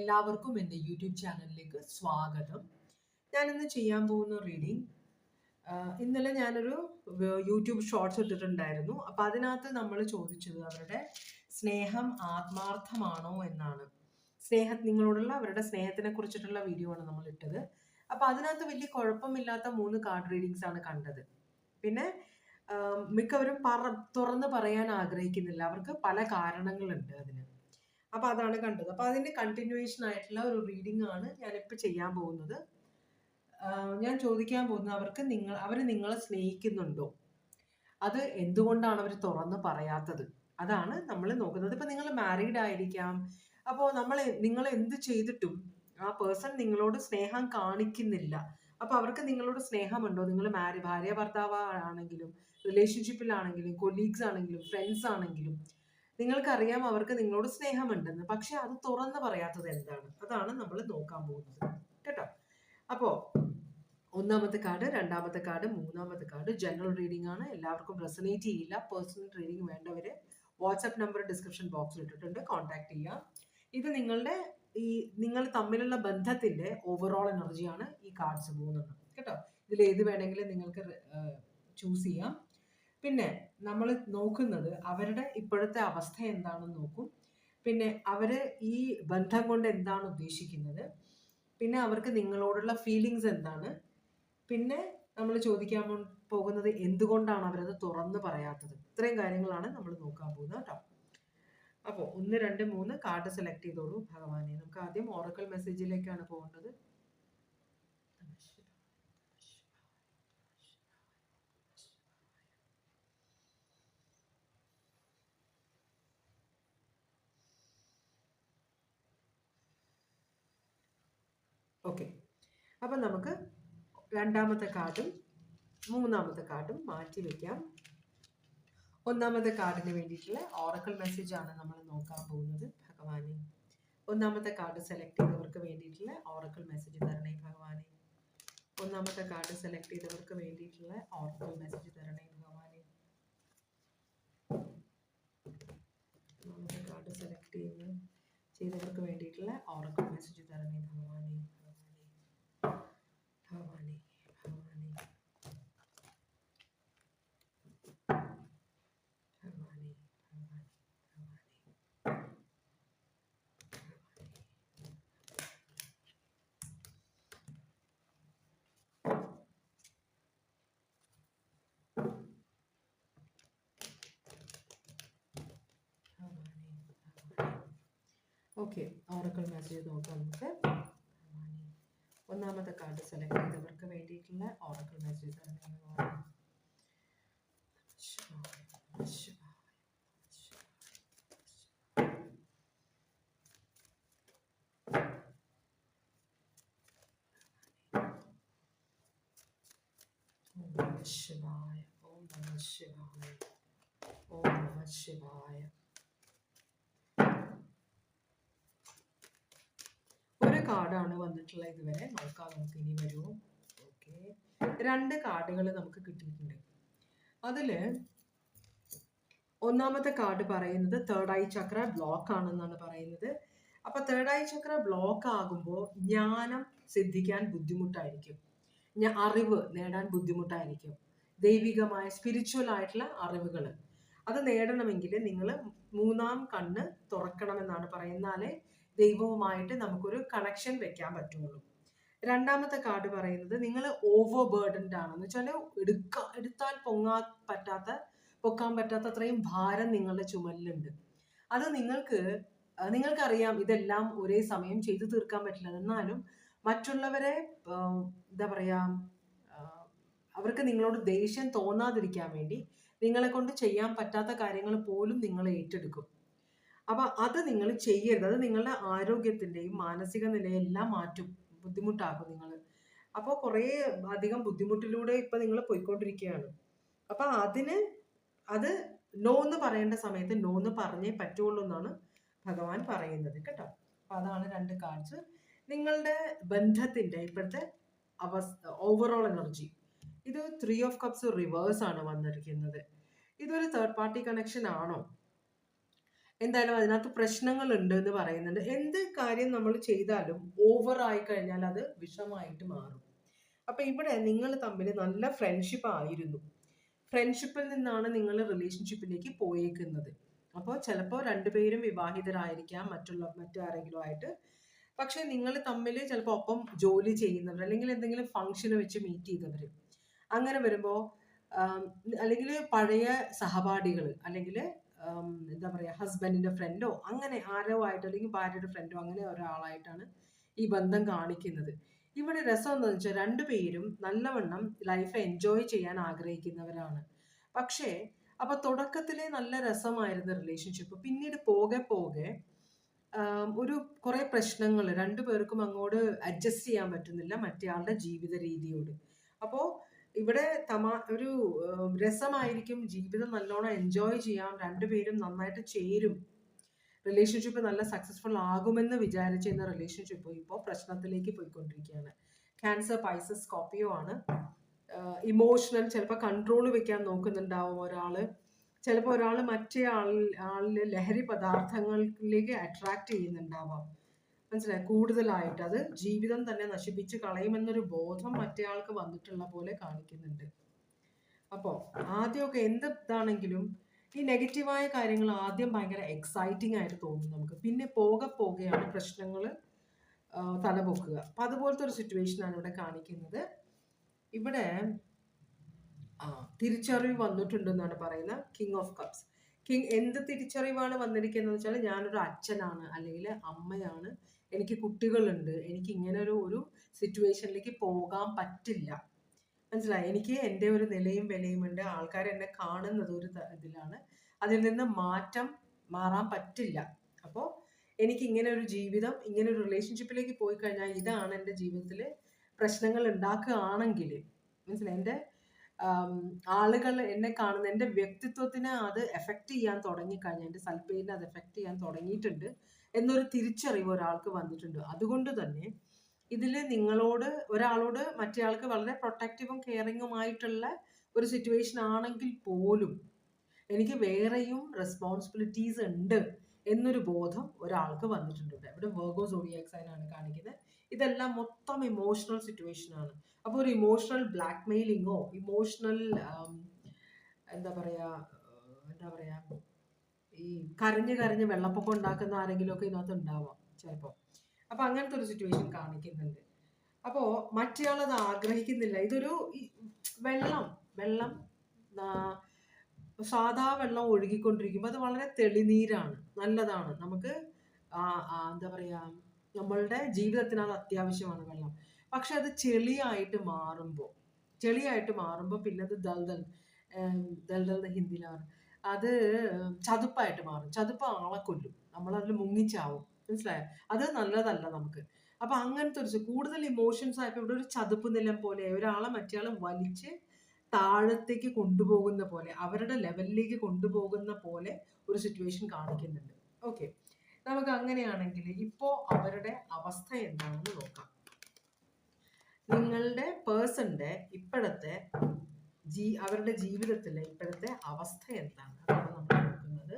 എല്ലാവർക്കും എൻ്റെ യൂട്യൂബ് ചാനലിലേക്ക് സ്വാഗതം. ഞാനിന്ന് ചെയ്യാൻ പോകുന്ന റീഡിംഗ്, ഇന്നലെ ഞാനൊരു യൂട്യൂബ് ഷോർട്സ് ഇട്ടിട്ടുണ്ടായിരുന്നു. അപ്പം അതിനകത്ത് നമ്മൾ ചോദിച്ചത് അവരുടെ സ്നേഹം ആത്മാർത്ഥമാണോ എന്നാണ്. നിങ്ങളോടുള്ള അവരുടെ സ്നേഹത്തിനെ കുറിച്ചിട്ടുള്ള വീഡിയോ ആണ് നമ്മൾ ഇട്ടത്. അപ്പം അതിനകത്ത് വലിയ കുഴപ്പമില്ലാത്ത 3 കാർഡ് റീഡിങ്സ് ആണ് കണ്ടത്. പിന്നെ മിക്കവരും തുറന്ന് പറയാൻ ആഗ്രഹിക്കുന്നില്ല. അവർക്ക് പല കാരണങ്ങളുണ്ട് അതിന്. അപ്പൊ അതാണ് കണ്ടത്. അപ്പൊ അതിന്റെ കണ്ടിന്യൂവേഷൻ ആയിട്ടുള്ള ഒരു റീഡിംഗ് ആണ് ഞാനിപ്പോ ചെയ്യാൻ പോകുന്നത്. ഞാൻ ചോദിക്കാൻ പോകുന്നത് അവർ നിങ്ങളെ സ്നേഹിക്കുന്നുണ്ടോ, അത് എന്തുകൊണ്ടാണ് അവർ തുറന്ന് പറയാത്തത്, അതാണ് നമ്മൾ നോക്കുന്നത്. ഇപ്പൊ നിങ്ങൾ മാരീഡ് ആയിരിക്കാം. അപ്പോൾ നിങ്ങൾ എന്ത് ചെയ്തിട്ടും ആ പേഴ്സൺ നിങ്ങളോട് സ്നേഹം കാണിക്കുന്നില്ല. അപ്പൊ അവർക്ക് നിങ്ങളോട് സ്നേഹമുണ്ടോ? നിങ്ങൾ ഭാര്യ ഭർത്താവ് ആണെങ്കിലും, റിലേഷൻഷിപ്പിലാണെങ്കിലും, കൊലീഗ്സ് ആണെങ്കിലും, ഫ്രണ്ട്സ് ആണെങ്കിലും, നിങ്ങൾക്കറിയാം അവർക്ക് നിങ്ങളോട് സ്നേഹമുണ്ടെന്ന്. പക്ഷെ അത് തുറന്ന് പറയാത്തത് എന്താണ്, അതാണ് നമ്മൾ നോക്കാൻ പോകുന്നത് കേട്ടോ. അപ്പോ ഒന്നാമത്തെ കാർഡ്, രണ്ടാമത്തെ കാർഡ്, മൂന്നാമത്തെ കാർഡ് ജനറൽ റീഡിംഗ് ആണ്. എല്ലാവർക്കും റെസനേറ്റ് ചെയ്യില്ല. പേഴ്സണൽ റീഡിംഗ് വേണ്ടവര് വാട്സ്ആപ്പ് നമ്പർ ഡിസ്ക്രിപ്ഷൻ ബോക്സിൽ ഇട്ടിട്ടുണ്ട്, കോൺടാക്ട് ചെയ്യാം. ഇത് നിങ്ങൾ തമ്മിലുള്ള ബന്ധത്തിന്റെ ഓവറോൾ എനർജിയാണ് ഈ കാർഡ്സ് 3 കേട്ടോ. ഇതിൽ ഏത് വേണമെങ്കിലും നിങ്ങൾക്ക് ചൂസ് ചെയ്യാം. പിന്നെ നമ്മൾ നോക്കുന്നത് അവരുടെ ഇപ്പോഴത്തെ അവസ്ഥ എന്താണെന്ന് നോക്കും. പിന്നെ അവര് ഈ ബന്ധം കൊണ്ട് എന്താണ് ഉദ്ദേശിക്കുന്നത്, പിന്നെ അവർക്ക് നിങ്ങളോടുള്ള ഫീലിങ്സ് എന്താണ്, പിന്നെ നമ്മൾ ചോദിക്കാൻ പോകുന്നത് എന്തുകൊണ്ടാണ് അവരത് തുറന്നു പറയാത്തത്. ഇത്രയും കാര്യങ്ങളാണ് നമ്മൾ നോക്കാൻ പോകുന്നത് കേട്ടോ. അപ്പോൾ 1, 2, 3 കാർഡ് സെലക്ട് ചെയ്തോളൂ ഭഗവാനെ. നമുക്ക് ആദ്യം ഓറക്കൽ മെസ്സേജിലേക്കാണ് പോകേണ്ടത്. ഓക്കെ, അപ്പം നമുക്ക് രണ്ടാമത്തെ കാർഡും മൂന്നാമത്തെ കാർഡും മാറ്റി വെക്കാം. ഒന്നാമത്തെ കാർഡിന് വേണ്ടിയിട്ടുള്ള ഓറക്കൽ മെസ്സേജ് ആണ് നമ്മൾ നോക്കാൻ പോകുന്നത് ഭഗവാനെ. ഒന്നാമത്തെ കാർഡ് സെലക്ട് ചെയ്തവർക്ക് വേണ്ടിയിട്ടുള്ള ഓറക്കൽ മെസ്സേജ് തരണേ ഭഗവാനെ. ഒന്നാമത്തെ കാർഡ് സെലക്ട് ചെയ്തവർക്ക് വേണ്ടിയിട്ടുള്ള ഓറക്കൽ മെസ്സേജ് തരണേ ഭഗവാനെ. ഒന്നാമത്തെ കാർഡ് സെലക്ട് ചെയ്തവർക്ക് വേണ്ടിയിട്ടുള്ള ഓറക്കൽ മെസ്സേജ് തരണേ ഭഗവാനെ. ഭഗവാനെ ഭഗവാനെ ഭഗവാനെ ഭഗവാനെ ഓക്കെ, ഓറക്കൽ മെസ്സേജ് നോക്കാം നമുക്ക്. ഒന്നാമത്തെ കാർഡ് സെലക്ട് ചെയ്തവർക്ക് വേണ്ടിയിട്ടുള്ള ഓറക്കൽ മെസ്സേജ് തരണേ ഭഗവാനെ. ശിവായ, ഓം നമഃ ശിവായ, ഓം നമഃ ശിവായ. ഒരു കാർഡാണ് വന്നിട്ടുള്ളത് ഇതുവരെ. നോക്കാം നമുക്ക് ഇനി വരുമോ. ഓക്കെ, 2 കാർഡുകൾ നമുക്ക് കിട്ടിയിട്ടുണ്ട്. അതില് ഒന്നാമത്തെ കാർഡ് പറയുന്നത് തേർഡ് ഐ ചക്ര ബ്ലോക്ക് ആണെന്നാണ് പറയുന്നത്. അപ്പൊ തേർഡ് ഐ ചക്ര ബ്ലോക്ക് ആകുമ്പോൾ ജ്ഞാനം സിദ്ധിക്കാൻ ബുദ്ധിമുട്ടായിരിക്കും, അറിവ് നേടാൻ ബുദ്ധിമുട്ടായിരിക്കും. ദൈവികമായ സ്പിരിച്വൽ ആയിട്ടുള്ള അറിവുകൾ അത് നേടണമെങ്കിൽ നിങ്ങൾ 3-ാം കണ്ണ് തുറക്കണമെന്നാണ് പറയുന്നാലേ ദൈവവുമായിട്ട് നമുക്കൊരു കണക്ഷൻ വെക്കാൻ പറ്റുള്ളൂ. രണ്ടാമത്തെ കാർഡ് പറയുന്നത് നിങ്ങൾ ഓവർ ബേർഡൻഡ് ആണെന്ന് വെച്ചാൽ എടുത്താൽ പൊക്കാൻ പറ്റാത്ത അത്രയും ഭാരം നിങ്ങളുടെ ചുമലിലുണ്ട്. അത് നിങ്ങൾക്കറിയാം ഇതെല്ലാം ഒരേ സമയം ചെയ്തു തീർക്കാൻ പറ്റില്ല. എന്നാലും മറ്റുള്ളവരെ എന്താ പറയാ, അവർക്ക് നിങ്ങളോട് ദേഷ്യം തോന്നാതിരിക്കാൻ വേണ്ടി നിങ്ങളെ കൊണ്ട് ചെയ്യാൻ പറ്റാത്ത കാര്യങ്ങൾ പോലും നിങ്ങൾ ഏറ്റെടുക്കും. അപ്പൊ അത് നിങ്ങൾ ചെയ്യരുത്. അത് നിങ്ങളുടെ ആരോഗ്യത്തിന്റെയും മാനസിക നിലയെല്ലാം മാറ്റും, ബുദ്ധിമുട്ടാകും നിങ്ങൾ. അപ്പോൾ കുറേ അധികം ബുദ്ധിമുട്ടിലൂടെ ഇപ്പൊ നിങ്ങൾ പോയിക്കൊണ്ടിരിക്കുകയാണ്. അപ്പൊ അത് നോ എന്ന് പറയേണ്ട സമയത്ത് നോ എന്ന് പറഞ്ഞേ പറ്റുള്ളൂ എന്നാണ് ഭഗവാൻ പറയുന്നത് കേട്ടോ. അപ്പൊ അതാണ് 2 കാർഡ്സ്. നിങ്ങളുടെ ബന്ധത്തിന്റെ ഇപ്പോഴത്തെ ഓവറോൾ എനർജി, ഇത് 3 ഓഫ് കപ്സ് റിവേഴ്സ് ആണ് വന്നിരിക്കുന്നത്. ഇതൊരു തേർഡ് പാർട്ടി കണക്ഷൻ ആണോ? എന്തായാലും അതിനകത്ത് പ്രശ്നങ്ങളുണ്ട് എന്ന് പറയുന്നുണ്ട്. എന്ത് കാര്യം നമ്മൾ ചെയ്താലും ഓവർ ആയി കഴിഞ്ഞാൽ അത് വിഷമായിട്ട് മാറും. അപ്പൊ ഇവിടെ നിങ്ങൾ തമ്മിൽ നല്ല ഫ്രണ്ട്ഷിപ്പ് ആയിരുന്നു. ഫ്രണ്ട്ഷിപ്പിൽ നിന്നാണ് നിങ്ങൾ റിലേഷൻഷിപ്പിലേക്ക് പോയേക്കുന്നത്. അപ്പോൾ ചിലപ്പോൾ രണ്ടുപേരും വിവാഹിതരായിരിക്കാം, മറ്റാരെങ്കിലും ആയിട്ട്. പക്ഷെ നിങ്ങൾ തമ്മിൽ ചിലപ്പോൾ ഒപ്പം ജോലി ചെയ്യുന്നവർ, അല്ലെങ്കിൽ എന്തെങ്കിലും ഫംഗ്ഷന് വെച്ച് മീറ്റ് ചെയ്തവർ, അങ്ങനെ വരുമ്പോൾ അല്ലെങ്കിൽ പഴയ സഹപാഠികൾ, അല്ലെങ്കിൽ എന്താ പറയുക, ഹസ്ബൻഡിന്റെ ഫ്രണ്ടോ അങ്ങനെ ആരോ ആയിട്ട്, അല്ലെങ്കിൽ ഭാര്യയുടെ ഫ്രണ്ടോ അങ്ങനെ ഒരാളായിട്ടാണ് ഈ ബന്ധം കാണിക്കുന്നത്. ഇവിടെ രസം എന്താണെന്ന് വെച്ചാൽ രണ്ടുപേരും നല്ലവണ്ണം ലൈഫ് എൻജോയ് ചെയ്യാൻ ആഗ്രഹിക്കുന്നവരാണ്. പക്ഷേ അപ്പൊ തുടക്കത്തിലെ നല്ല രസമായിരുന്ന റിലേഷൻഷിപ്പ് പിന്നീട് പോകെ പോകെ ഒരു കുറെ പ്രശ്നങ്ങൾ, രണ്ടുപേർക്കും അങ്ങോട്ട് അഡ്ജസ്റ്റ് ചെയ്യാൻ പറ്റുന്നില്ല മറ്റേയാളുടെ ജീവിത രീതിയോട്. അപ്പോൾ ഇവിടെ ഒരു രസമായിരിക്കും, ജീവിതം നല്ലോണം എൻജോയ് ചെയ്യാം, രണ്ടുപേരും നന്നായിട്ട് ചേരും, റിലേഷൻഷിപ്പ് നല്ല സക്സസ്ഫുൾ ആകുമെന്ന് വിചാരിച്ചിരുന്ന റിലേഷൻഷിപ്പ് ഇപ്പോൾ പ്രശ്നത്തിലേക്ക് പോയിക്കൊണ്ടിരിക്കുകയാണ്. ക്യാൻസർ, പൈസസ്, സ്കോർപ്പിയോ ആണ്. ഇമോഷണൽ, ചിലപ്പോൾ കൺട്രോൾ വെക്കാൻ നോക്കുന്നുണ്ടാവും ഒരാള്. ചിലപ്പോൾ ഒരാൾ മറ്റേ ആളിലെ ലഹരി പദാർത്ഥങ്ങളിലേക്ക് അട്രാക്ട് ചെയ്യുന്നുണ്ടാവാം. മനസ്സിലായി, കൂടുതലായിട്ട് അത് ജീവിതം തന്നെ നശിപ്പിച്ച് കളയുമെന്നൊരു ബോധം മറ്റേ ആൾക്ക് വന്നിട്ടുള്ള പോലെ കാണിക്കുന്നുണ്ട്. അപ്പോൾ ആദ്യമൊക്കെ എന്താണെങ്കിലും ഈ നെഗറ്റീവായ കാര്യങ്ങൾ ആദ്യം ഭയങ്കര എക്സൈറ്റിംഗ് ആയിട്ട് തോന്നും നമുക്ക്, പിന്നെ പോകെയാണ് പ്രശ്നങ്ങൾ തലപൊക്കുക. അപ്പൊ അതുപോലത്തെ ഒരു സിറ്റുവേഷനാണ് ഇവിടെ കാണിക്കുന്നത്. ഇവിടെ തിരിച്ചറിവ് വന്നിട്ടുണ്ടെന്നാണ് പറയുന്നത്. King of cups. എന്ത് തിരിച്ചറിവാണ് വന്നിരിക്കുന്നത് വെച്ചാൽ, ഞാനൊരു അച്ഛനാണ് അല്ലെങ്കിൽ അമ്മയാണ്, എനിക്ക് കുട്ടികളുണ്ട്, എനിക്ക് ഇങ്ങനെ ഒരു സിറ്റുവേഷനിലേക്ക് പോകാൻ പറ്റില്ല. മനസ്സിലായി, എനിക്ക് എൻ്റെ ഒരു നിലയും വിലയും ഉണ്ട്, ആൾക്കാർ എന്നെ കാണുന്നത് ഒരു ഇതിലാണ്, അതിൽ നിന്ന് മാറാൻ പറ്റില്ല. അപ്പോൾ എനിക്ക് ഇങ്ങനെ ഒരു ജീവിതം, ഇങ്ങനെ ഒരു റിലേഷൻഷിപ്പിലേക്ക് പോയി കഴിഞ്ഞാൽ ഇതാണ് എൻ്റെ ജീവിതത്തിൽ പ്രശ്നങ്ങൾ ഉണ്ടാക്കുകയാണെങ്കിൽ, മനസ്സിലായി, എൻ്റെ ആളുകൾ എന്നെ കാണുന്ന എൻ്റെ വ്യക്തിത്വത്തിനെ അത് എഫക്റ്റ് ചെയ്യാൻ തുടങ്ങിക്കഴിഞ്ഞാൽ, എൻ്റെ സൽപ്പേരിനെ അത് എഫക്റ്റ് ചെയ്യാൻ തുടങ്ങിയിട്ടുണ്ട് എന്നൊരു തിരിച്ചറിവ് ഒരാൾക്ക് വന്നിട്ടുണ്ട്. അതുകൊണ്ട് തന്നെ ഇതിൽ ഒരാളോട് മറ്റേയാൾക്ക് വളരെ പ്രൊട്ടക്റ്റീവും കെയറിങ്ങുമായിട്ടുള്ള ഒരു സിറ്റുവേഷൻ ആണെങ്കിൽ പോലും എനിക്ക് വേറെയും റെസ്പോൺസിബിലിറ്റീസ് ഉണ്ട് എന്നൊരു ബോധം ഒരാൾക്ക് വന്നിട്ടുണ്ട്. ഇവിടെ വെർഗോ സോഡിയാക് സൈൻ ആണ് കാണിക്കുന്നത്. ഇതെല്ലാം മൊത്തം ഇമോഷണൽ സിറ്റുവേഷൻ ആണ്. അപ്പോൾ ഒരു ഇമോഷണൽ ബ്ലാക്ക് മെയിലിങ്ങോ, ഇമോഷണൽ എന്താ പറയാ ഈ കരഞ്ഞ് വെള്ളപ്പൊക്കം ഉണ്ടാക്കുന്ന ആരെങ്കിലും ഒക്കെ ഇതിനകത്ത് ഉണ്ടാവാം ചിലപ്പോൾ. അപ്പൊ അങ്ങനത്തെ ഒരു സിറ്റുവേഷൻ കാണിക്കുന്നുണ്ട്. അപ്പോ മറ്റേയാളത് ആഗ്രഹിക്കുന്നില്ല. ഇതൊരു വെള്ളം സാധാ വെള്ളം ഒഴുകിക്കൊണ്ടിരിക്കുമ്പോൾ അത് വളരെ തെളിനീരാണ്, നല്ലതാണ്, നമുക്ക് എന്താ പറയാ, നമ്മളുടെ ജീവിതത്തിന് അത് അത്യാവശ്യമാണ് വെള്ളം. പക്ഷെ അത് ചെളിയായിട്ട് മാറുമ്പോൾ പിന്നെ അത് ദൽദൽ ഹിന്ദിയിലാണ്, അത് ചതുപ്പായിട്ട് മാറും. ചതുപ്പ് ആളെ കൊല്ലും, നമ്മളതിൽ മുങ്ങിച്ചാവും. മനസ്സിലായോ? അത് നല്ലതല്ല നമുക്ക്. അപ്പൊ അങ്ങനത്തെ ഒരു കൂടുതൽ ഇമോഷൻസ് ആയപ്പോൾ ഇവിടെ ഒരു ചതുപ്പ് നിലം പോലെ ഒരാളെ മറ്റേയാളെ വലിച്ച് താഴത്തേക്ക് കൊണ്ടുപോകുന്ന പോലെ, അവരുടെ ലെവലിലേക്ക് കൊണ്ടുപോകുന്ന പോലെ ഒരു സിറ്റുവേഷൻ കാണിക്കുന്നുണ്ട്. ഓക്കെ, നമുക്ക് അങ്ങനെയാണെങ്കിൽ ഇപ്പോ അവരുടെ അവസ്ഥ എന്താണെന്ന് നോക്കാം. നിങ്ങളുടെ പേഴ്സന്റെ ഇപ്പോഴത്തെ അവരുടെ ജീവിതത്തിലെ ഇപ്പോഴത്തെ അവസ്ഥ എന്താണ്, അതാണ് നമ്മൾ നോക്കുന്നത്.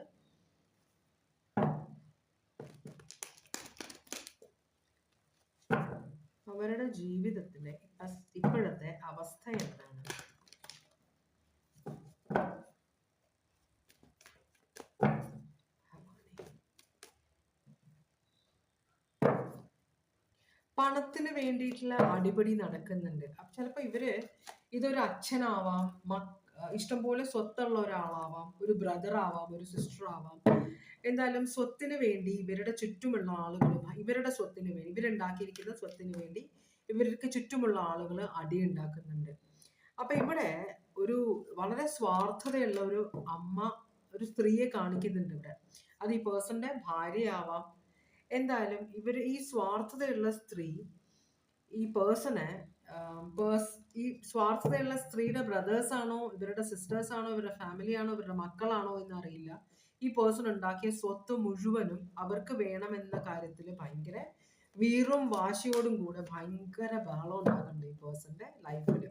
അവരുടെ ജീവിതത്തിലെ ഇപ്പോഴത്തെ അവസ്ഥ എന്താണ്? പണത്തിന് വേണ്ടിയിട്ടുള്ള അടിപിടി നടക്കുന്നുണ്ട്. ചിലപ്പോൾ ഇതൊരു അച്ഛനാവാം, ഇഷ്ടംപോലെ സ്വത്തുള്ള ഒരാളാവാം, ഒരു ബ്രദർ ആവാം, ഒരു സിസ്റ്റർ ആവാം. എന്തായാലും സ്വത്തിന് വേണ്ടി ഇവരുടെ ചുറ്റുമുള്ള ആളുകൾ, ഇവരുടെ സ്വത്തിന് വേണ്ടി, ഇവരുണ്ടാക്കിയിരിക്കുന്ന സ്വത്തിന് വേണ്ടി ഇവർക്ക് ചുറ്റുമുള്ള ആളുകൾ അടിയുണ്ടാക്കുന്നുണ്ട്. അപ്പൊ ഇവിടെ ഒരു വളരെ സ്വാർത്ഥതയുള്ള ഒരു അമ്മ, ഒരു സ്ത്രീയെ കാണിക്കുന്നുണ്ട് ഇവിടെ. അത് ഈ പേഴ്സന്റെ ഭാര്യയാവാം. എന്തായാലും ഈ സ്വാർത്ഥതയുള്ള സ്ത്രീ ഈ പേഴ്സണെ ഈ സ്വാർത്ഥതയുള്ള സ്ത്രീയുടെ ബ്രദേഴ്സ് ആണോ, ഇവരുടെ സിസ്റ്റേഴ്സ് ആണോ, ഇവരുടെ ഫാമിലി ആണോ, ഇവരുടെ മക്കളാണോ എന്നറിയില്ല, ഈ പേഴ്സൺ ഉണ്ടാക്കിയ സ്വത്ത് മുഴുവനും അവർക്ക് വേണമെന്ന കാര്യത്തിൽ ഭയങ്കര വീറും വാശിയോടും കൂടെ ഭയങ്കര ബഹളം ഉണ്ടാകുന്നുണ്ട് ഈ പേഴ്സന്റെ ലൈഫിൽ.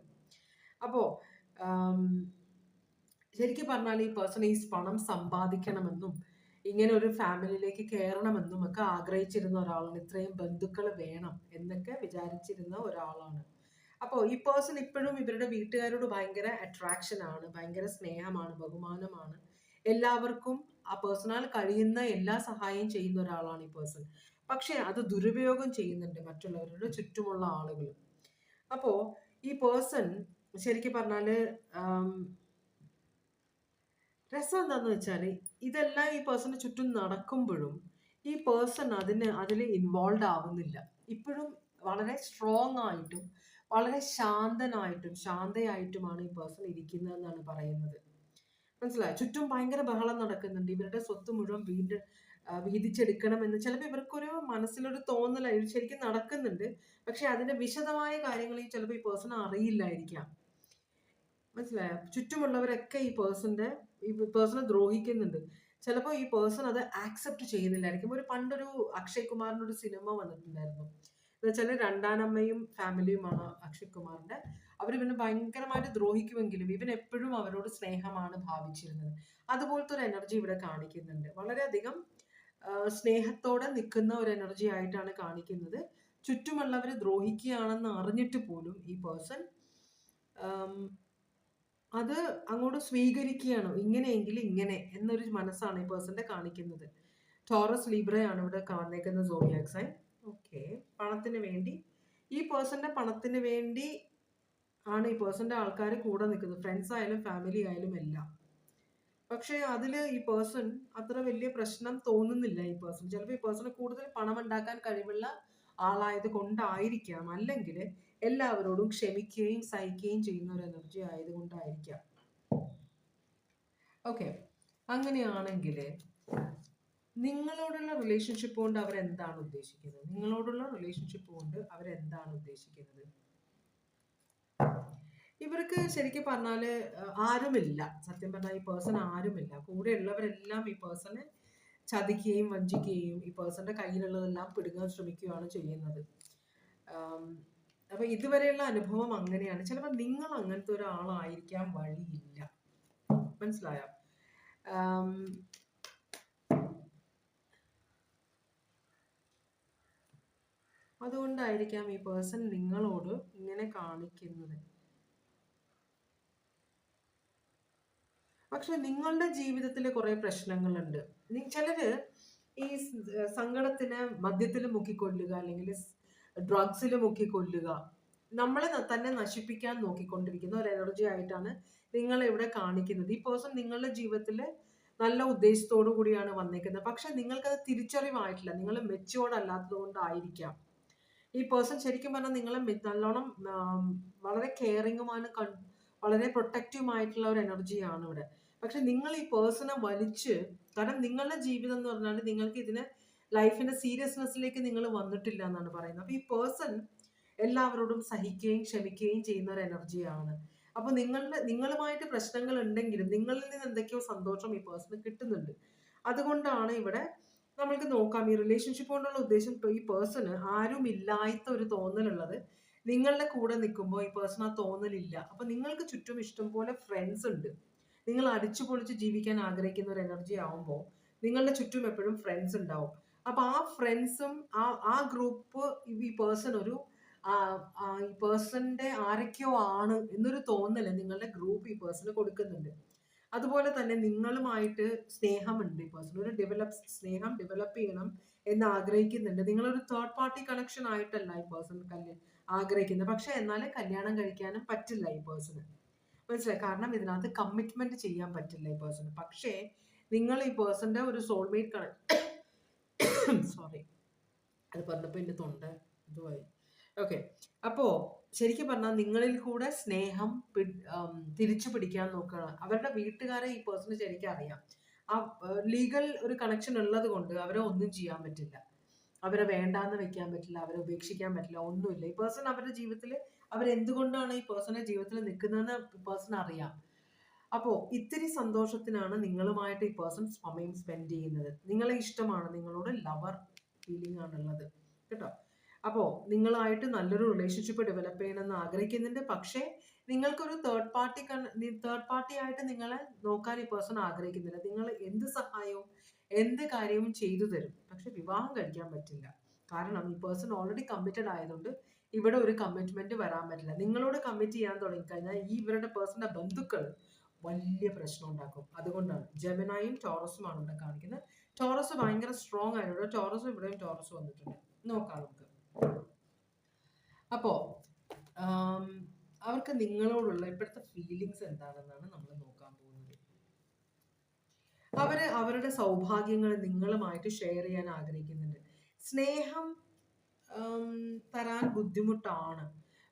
അപ്പോ ശരിക്കും പറഞ്ഞാൽ ഈ പേഴ്സൺ ഈ പണം സമ്പാദിക്കണമെന്നും ഇങ്ങനെ ഒരു ഫാമിലിയിലേക്ക് കയറണമെന്നും ഒക്കെ ആഗ്രഹിച്ചിരുന്ന ഒരാളാണ്. ഇത്രയും ബന്ധുക്കൾ വേണം എന്നൊക്കെ വിചാരിച്ചിരുന്ന ഒരാളാണ്. അപ്പോൾ ഈ പേഴ്സൺ ഇപ്പോഴും ഇവരുടെ വീട്ടുകാരോട് ഭയങ്കര അട്രാക്ഷൻ ആണ്, ഭയങ്കര സ്നേഹമാണ്, ബഹുമാനമാണ്. എല്ലാവർക്കും ആ പേഴ്സണാൽ കഴിയുന്ന എല്ലാ സഹായവും ചെയ്യുന്ന ഒരാളാണ് ഈ പേഴ്സൺ. പക്ഷെ അത് ദുരുപയോഗം ചെയ്യുന്നുണ്ട് മറ്റുള്ളവരുടെ ചുറ്റുമുള്ള ആളുകൾ. അപ്പോ ഈ പേഴ്സൺ ശരിക്കും പറഞ്ഞാല് രസം എന്താന്ന് വെച്ചാൽ, ഇതെല്ലാം ഈ പേഴ്സണ് ചുറ്റും നടക്കുമ്പോഴും ഈ പേഴ്സൺ അതിൽ ഇൻവോൾവ് ആവുന്നില്ല. ഇപ്പോഴും വളരെ സ്ട്രോങ് ആയിട്ടും വളരെ ശാന്തനായിട്ടും ശാന്തയായിട്ടുമാണ് ഈ പേഴ്സൺ ഇരിക്കുന്നതെന്നാണ് പറയുന്നത്. മനസ്സിലായോ? ചുറ്റും ഭയങ്കര ബഹളം നടക്കുന്നുണ്ട്. ഇവരുടെ സ്വത്ത് മുഴുവൻ വീതിച്ചെടുക്കണമെന്ന് ചിലപ്പോൾ ഇവർക്കൊരു മനസ്സിലൊരു തോന്നലായി ശരിക്കും നടക്കുന്നുണ്ട്. പക്ഷെ അതിന്റെ വിശദമായ കാര്യങ്ങൾ ചിലപ്പോൾ ഈ പേഴ്സൺ അറിയില്ലായിരിക്കാം. മനസ്സിലായോ? ചുറ്റുമുള്ളവരൊക്കെ ഈ പേഴ്സണെ ദ്രോഹിക്കുന്നുണ്ട്. ചിലപ്പോൾ ഈ പേഴ്സൺ അത് ആക്സെപ്റ്റ് ചെയ്യുന്നില്ലായിരിക്കും. പണ്ടൊരു അക്ഷയ് കുമാറിന്റെ ഒരു സിനിമ വന്നിട്ടുണ്ടായിരുന്നു. എന്ന് വെച്ചാൽ രണ്ടാനമ്മയും ഫാമിലിയുമാണ് അക്ഷയ് കുമാറിന്റെ. ഇവന് ഭയങ്കരമായിട്ട് ദ്രോഹിക്കുമെങ്കിലും ഇവൻ എപ്പോഴും അവരോട് സ്നേഹമാണ് ഭാവിച്ചിരുന്നത്. അതുപോലത്തെ ഒരു എനർജി ഇവിടെ കാണിക്കുന്നുണ്ട്. വളരെയധികം സ്നേഹത്തോടെ നിൽക്കുന്ന ഒരു എനർജി ആയിട്ടാണ് കാണിക്കുന്നത്. ചുറ്റുമുള്ളവർ ദ്രോഹിക്കുകയാണെന്ന് അറിഞ്ഞിട്ട് പോലും ഈ പേഴ്സൺ അത് അങ്ങോട്ട് സ്വീകരിക്കുകയാണോ, ഇങ്ങനെയെങ്കിൽ ഇങ്ങനെ എന്നൊരു മനസ്സാണ് ഈ പേഴ്സന്റെ കാണിക്കുന്നത്. ടോറസ് ലീബ്രയാണ് ഇവിടെ കാണുന്നേക്കുന്ന സോഡിയാക് സൈൻ. ഓക്കെ, പണത്തിന് വേണ്ടി ഈ പേഴ്സന്റെ പണത്തിന് വേണ്ടി ആണ് ഈ പേഴ്സന്റെ ആൾക്കാർ കൂടെ നിൽക്കുന്നത്. ഫ്രണ്ട്സ് ആയാലും ഫാമിലി ആയാലും എല്ലാം. പക്ഷെ അതില് ഈ പേഴ്സൺ അത്ര വലിയ പ്രശ്നം തോന്നുന്നില്ല. ഈ പേഴ്സൺ ചിലപ്പോൾ ഈ പേഴ്സണ് കൂടുതൽ പണം ഉണ്ടാക്കാൻ കഴിവുള്ള ആളായത് കൊണ്ടായിരിക്കാം, അല്ലെങ്കിൽ എല്ലാവരോടും ക്ഷമിക്കുകയും സഹിക്കുകയും ചെയ്യുന്ന ഒരു എനർജി ആയതുകൊണ്ടായിരിക്കാം. ഓക്കെ, അങ്ങനെയാണെങ്കിൽ നിങ്ങളോടുള്ള റിലേഷൻഷിപ്പ് കൊണ്ട് അവരെന്താണ് ഉദ്ദേശിക്കുന്നത്? നിങ്ങളോടുള്ള റിലേഷൻഷിപ്പ് കൊണ്ട് അവരെന്താണ് ഉദ്ദേശിക്കുന്നത്? ഇവർക്ക് ശരിക്കും പറഞ്ഞാല് ആരുമില്ല. സത്യം പറഞ്ഞാൽ ഈ പേഴ്സൺ ആരുമില്ല. കൂടെ ഉള്ളവരെല്ലാം ഈ പേഴ്സണെ ചതിക്കുകയും വഞ്ചിക്കുകയും ഈ പേഴ്സന്റെ കയ്യിലുള്ളതെല്ലാം പിടുങ്ങാൻ ശ്രമിക്കുകയാണ് ചെയ്യുന്നത്. അപ്പൊ ഇതുവരെയുള്ള അനുഭവം അങ്ങനെയാണ്. ചിലപ്പോൾ നിങ്ങൾ അങ്ങനത്തെ ഒരാളായിരിക്കാൻ വഴിയില്ല. മനസ്സിലായോ? അതുകൊണ്ടായിരിക്കാം ഈ പേഴ്സൺ നിങ്ങളോട് ഇങ്ങനെ കാണിക്കുന്നത്. പക്ഷെ നിങ്ങളുടെ ജീവിതത്തിൽ കുറെ പ്രശ്നങ്ങളുണ്ട്. ചിലര് ഈ സങ്കടത്തിന് മദ്യത്തിൽ മുക്കിക്കൊല്ലുക, അല്ലെങ്കിൽ ഡ്രഗ്സിൽ മുക്കിക്കൊല്ലുക, നമ്മളെ തന്നെ നശിപ്പിക്കാൻ നോക്കിക്കൊണ്ടിരിക്കുന്ന ഒരു എനർജി ആയിട്ടാണ് നിങ്ങൾ ഇവിടെ കാണിക്കുന്നത്. ഈ പേഴ്സൺ നിങ്ങളുടെ ജീവിതത്തിൽ നല്ല ഉദ്ദേശത്തോടു കൂടിയാണ് വന്നേക്കുന്നത്. പക്ഷെ നിങ്ങൾക്കത് തിരിച്ചറിവായിട്ടില്ല. നിങ്ങൾ മെച്ചുവേർഡ് അല്ലാത്തത് കൊണ്ടായിരിക്കാം. ഈ പേഴ്സൺ ശരിക്കും പറഞ്ഞാൽ നിങ്ങളെ നല്ലോണം വളരെ കെയറിങ്ങുമാണ്, വളരെ പ്രൊട്ടക്റ്റീവുമായിട്ടുള്ള ഒരു എനർജിയാണ് ഇവിടെ. പക്ഷെ നിങ്ങൾ ഈ പേഴ്സണെ വലിച്ച്, കാരണം നിങ്ങളുടെ ജീവിതം എന്ന് പറഞ്ഞാൽ നിങ്ങൾക്ക് ഇതിനെ ലൈഫിന്റെ സീരിയസ്നെസ്സിലേക്ക് നിങ്ങൾ വന്നിട്ടില്ല എന്നാണ് പറയുന്നത്. അപ്പൊ ഈ പേഴ്സൺ എല്ലാവരോടും സഹിക്കുകയും ക്ഷമിക്കുകയും ചെയ്യുന്ന ഒരു എനർജിയാണ്. അപ്പൊ നിങ്ങളുമായിട്ട് പ്രശ്നങ്ങൾ ഉണ്ടെങ്കിലും നിങ്ങളിൽ നിന്ന് എന്തൊക്കെയോ സന്തോഷം ഈ പേഴ്സണ് കിട്ടുന്നുണ്ട്. അതുകൊണ്ടാണ് ഇവിടെ നമ്മൾക്ക് നോക്കാം ഈ റിലേഷൻഷിപ്പ് കൊണ്ടുള്ള ഉദ്ദേശം. ഈ പേഴ്സണ് ആരും ഇല്ലാത്ത ഒരു തോന്നലുള്ളത്. നിങ്ങളുടെ കൂടെ നിൽക്കുമ്പോൾ ഈ പേഴ്സൺ ആ തോന്നലില്ല. അപ്പൊ നിങ്ങൾക്ക് ചുറ്റും ഇഷ്ടംപോലെ ഫ്രണ്ട്സ് ഉണ്ട്. നിങ്ങൾ അടിച്ചു പൊളിച്ച് ജീവിക്കാൻ ആഗ്രഹിക്കുന്ന ഒരു എനർജി ആവുമ്പോൾ നിങ്ങളുടെ ചുറ്റും എപ്പോഴും ഫ്രണ്ട്സ് ഉണ്ടാവും. അപ്പൊ ആ ഫ്രണ്ട്സും ആ ഗ്രൂപ്പ് ഈ പേഴ്സൺ ഈ പേഴ്സന്റെ ആരൊക്കെയോ ആണ് എന്നൊരു തോന്നല് നിങ്ങളുടെ ഗ്രൂപ്പ് ഈ പേഴ്സണ് കൊടുക്കുന്നുണ്ട്. അതുപോലെ തന്നെ നിങ്ങളുമായിട്ട് സ്നേഹമുണ്ട്. ഈ പേഴ്സൺ ഒരു സ്നേഹം ഡെവലപ്പ് ചെയ്യണം എന്ന് ആഗ്രഹിക്കുന്നുണ്ട്. നിങ്ങളൊരു തേർഡ് പാർട്ടി കണക്ഷൻ ആയിട്ടല്ല ഈ പേഴ്സൺ ആഗ്രഹിക്കുന്നത്. പക്ഷെ എന്നാലും കല്യാണം കഴിക്കാനും പറ്റില്ല ഈ പേഴ്സണ്. മനസ്സിലായി? കാരണം ഇതിനകത്ത് കമ്മിറ്റ്മെന്റ് ചെയ്യാൻ പറ്റില്ല ഈ പേഴ്സണ്. പക്ഷേ നിങ്ങൾ ഈ പേഴ്സന്റെ ഒരു സോൾമേറ്റ് സോറി, അത് പറഞ്ഞപ്പോൾ എന്റെ തൊണ്ട ഇതുമായി. ഓക്കെ, അപ്പോ ശരിക്കും പറഞ്ഞാൽ നിങ്ങളിൽ കൂടെ സ്നേഹം തിരിച്ചു പിടിക്കാൻ നോക്കുകയാണ്. അവരുടെ വീട്ടുകാരെ ഈ പേഴ്സണ് ശരിക്കും അറിയാം. ആ ലീഗൽ ഒരു കണക്ഷൻ ഉള്ളത് കൊണ്ട് അവരെ ഒന്നും ചെയ്യാൻ പറ്റില്ല. അവരെ വേണ്ടാന്ന് വെക്കാൻ പറ്റില്ല, അവരെ ഉപേക്ഷിക്കാൻ പറ്റില്ല, ഒന്നുമില്ല. ഈ പേഴ്സൺ അവരുടെ ജീവിതത്തിൽ അവരെന്തുകൊണ്ടാണ് ഈ പേഴ്സണെ ജീവിതത്തിൽ നിൽക്കുന്നതെന്ന് പേഴ്സൺ അറിയാം. അപ്പോ ഇത്തിരി സന്തോഷത്തിനാണ് നിങ്ങളുമായിട്ട് ഈ പേഴ്സൺ സമയം സ്പെൻഡ് ചെയ്യുന്നത്. നിങ്ങളെ ഇഷ്ടമാണ്, നിങ്ങളോട് ലവർ ഫീലിംഗ് ആണുള്ളത് കേട്ടോ. അപ്പോ നിങ്ങളായിട്ട് നല്ലൊരു റിലേഷൻഷിപ്പ് ഡെവലപ്പ് ചെയ്യണമെന്ന് ആഗ്രഹിക്കുന്നുണ്ട്. പക്ഷേ നിങ്ങൾക്കൊരു തേർഡ് പാർട്ടി ആയിട്ട് നിങ്ങളെ നോക്കാൻ ഈ പേഴ്സൺ ആഗ്രഹിക്കുന്നില്ല. നിങ്ങൾ എന്ത് സഹായവും എന്ത് കാര്യവും ചെയ്തു തരും. പക്ഷെ വിവാഹം കഴിക്കാൻ പറ്റില്ല. കാരണം ഈ പേഴ്സൺ ഓൾറെഡി കമ്മിറ്റഡ് ആയതുകൊണ്ട് ഇവിടെ ഒരു കമ്മിറ്റ്മെന്റ് വരാൻ പറ്റില്ല. നിങ്ങളോട് കമ്മിറ്റ് ചെയ്യാൻ തുടങ്ങിക്കഴിഞ്ഞാൽ ഈ ഇവരുടെ പേഴ്സണിന്റെ ബന്ധുക്കൾ വലിയ പ്രശ്നം ഉണ്ടാക്കും. അതുകൊണ്ടാണ് ജെമിനായും ടോറസുമാണ് ഇവിടെ കാണിക്കുന്നത്. ടോറസ് ഭയങ്കര സ്ട്രോങ് ആയതുകൊണ്ട് ടോറസ് ഇവിടെയും ടോറസ് വന്നിട്ടുണ്ട്. നോക്കാം നമുക്ക്. അപ്പോ അവർക്ക് നിങ്ങളോടുള്ള ഇപ്പോഴത്തെ ഫീലിങ്സ് എന്താണെന്നാണ് നമ്മൾ നോക്കാൻ പോകുന്നത്. അവരുടെ സൗഭാഗ്യങ്ങൾ നിങ്ങളുമായിട്ട് ഷെയർ ചെയ്യാൻ ആഗ്രഹിക്കുന്നുണ്ട്. സ്നേഹം തരാൻ ബുദ്ധിമുട്ടാണ്,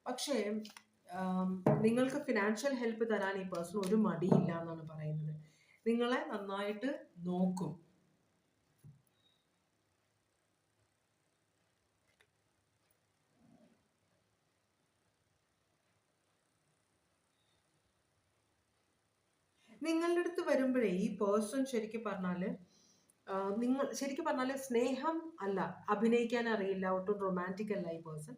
പക്ഷേ നിങ്ങൾക്ക് ഫിനാൻഷ്യൽ ഹെൽപ്പ് തരാൻ ഈ പേഴ്സൺ ഒരു മടിയില്ല എന്നാണ് പറയുന്നത്. നിങ്ങളെ നന്നായിട്ട് നോക്കും. നിങ്ങളുടെ അടുത്ത് വരുമ്പോഴേ ഈ പേഴ്സൺ ശരിക്കും പറഞ്ഞാല് നിങ്ങൾ ശരിക്കും പറഞ്ഞാല് സ്നേഹം അല്ല, അഭിനയിക്കാൻ അറിയില്ല, ഒട്ടും റൊമാൻറ്റിക് അല്ല ഈ പേഴ്സൺ.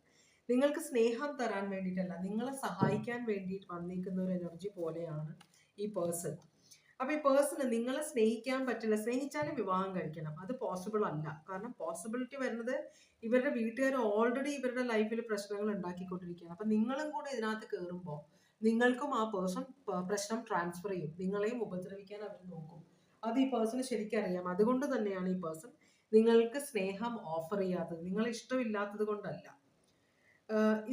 നിങ്ങൾക്ക് സ്നേഹം തരാൻ വേണ്ടിയിട്ടല്ല, നിങ്ങളെ സഹായിക്കാൻ വേണ്ടിയിട്ട് വന്നിരിക്കുന്ന ഒരു എനർജി പോലെയാണ് ഈ പേഴ്സൺ. അപ്പൊ ഈ പേഴ്സണ് നിങ്ങളെ സ്നേഹിക്കാൻ പറ്റില്ല. സ്നേഹിച്ചാലും വിവാഹം കഴിക്കണം, അത് പോസിബിൾ അല്ല. കാരണം പോസിബിലിറ്റി വരുന്നത് ഇവരുടെ വീട്ടുകാർ ഓൾറെഡി ഇവരുടെ ലൈഫിൽ പ്രശ്നങ്ങൾ ഉണ്ടാക്കിക്കൊണ്ടിരിക്കുകയാണ്. അപ്പൊ നിങ്ങളും കൂടെ ഇതിനകത്ത് കയറുമ്പോൾ നിങ്ങൾക്കും ആ പേഴ്സൺ പ്രശ്നം ട്രാൻസ്ഫർ ചെയ്യും, നിങ്ങളെയും ഉപദ്രവിക്കാൻ അവർ നോക്കും. അത് ഈ പേഴ്സണ് ശരിക്കും അറിയാം. അതുകൊണ്ട് തന്നെയാണ് ഈ പേഴ്സൺ നിങ്ങൾക്ക് സ്നേഹം ഓഫർ ചെയ്യാത്തത്, നിങ്ങളെ ഇഷ്ടമില്ലാത്തത് കൊണ്ടല്ല.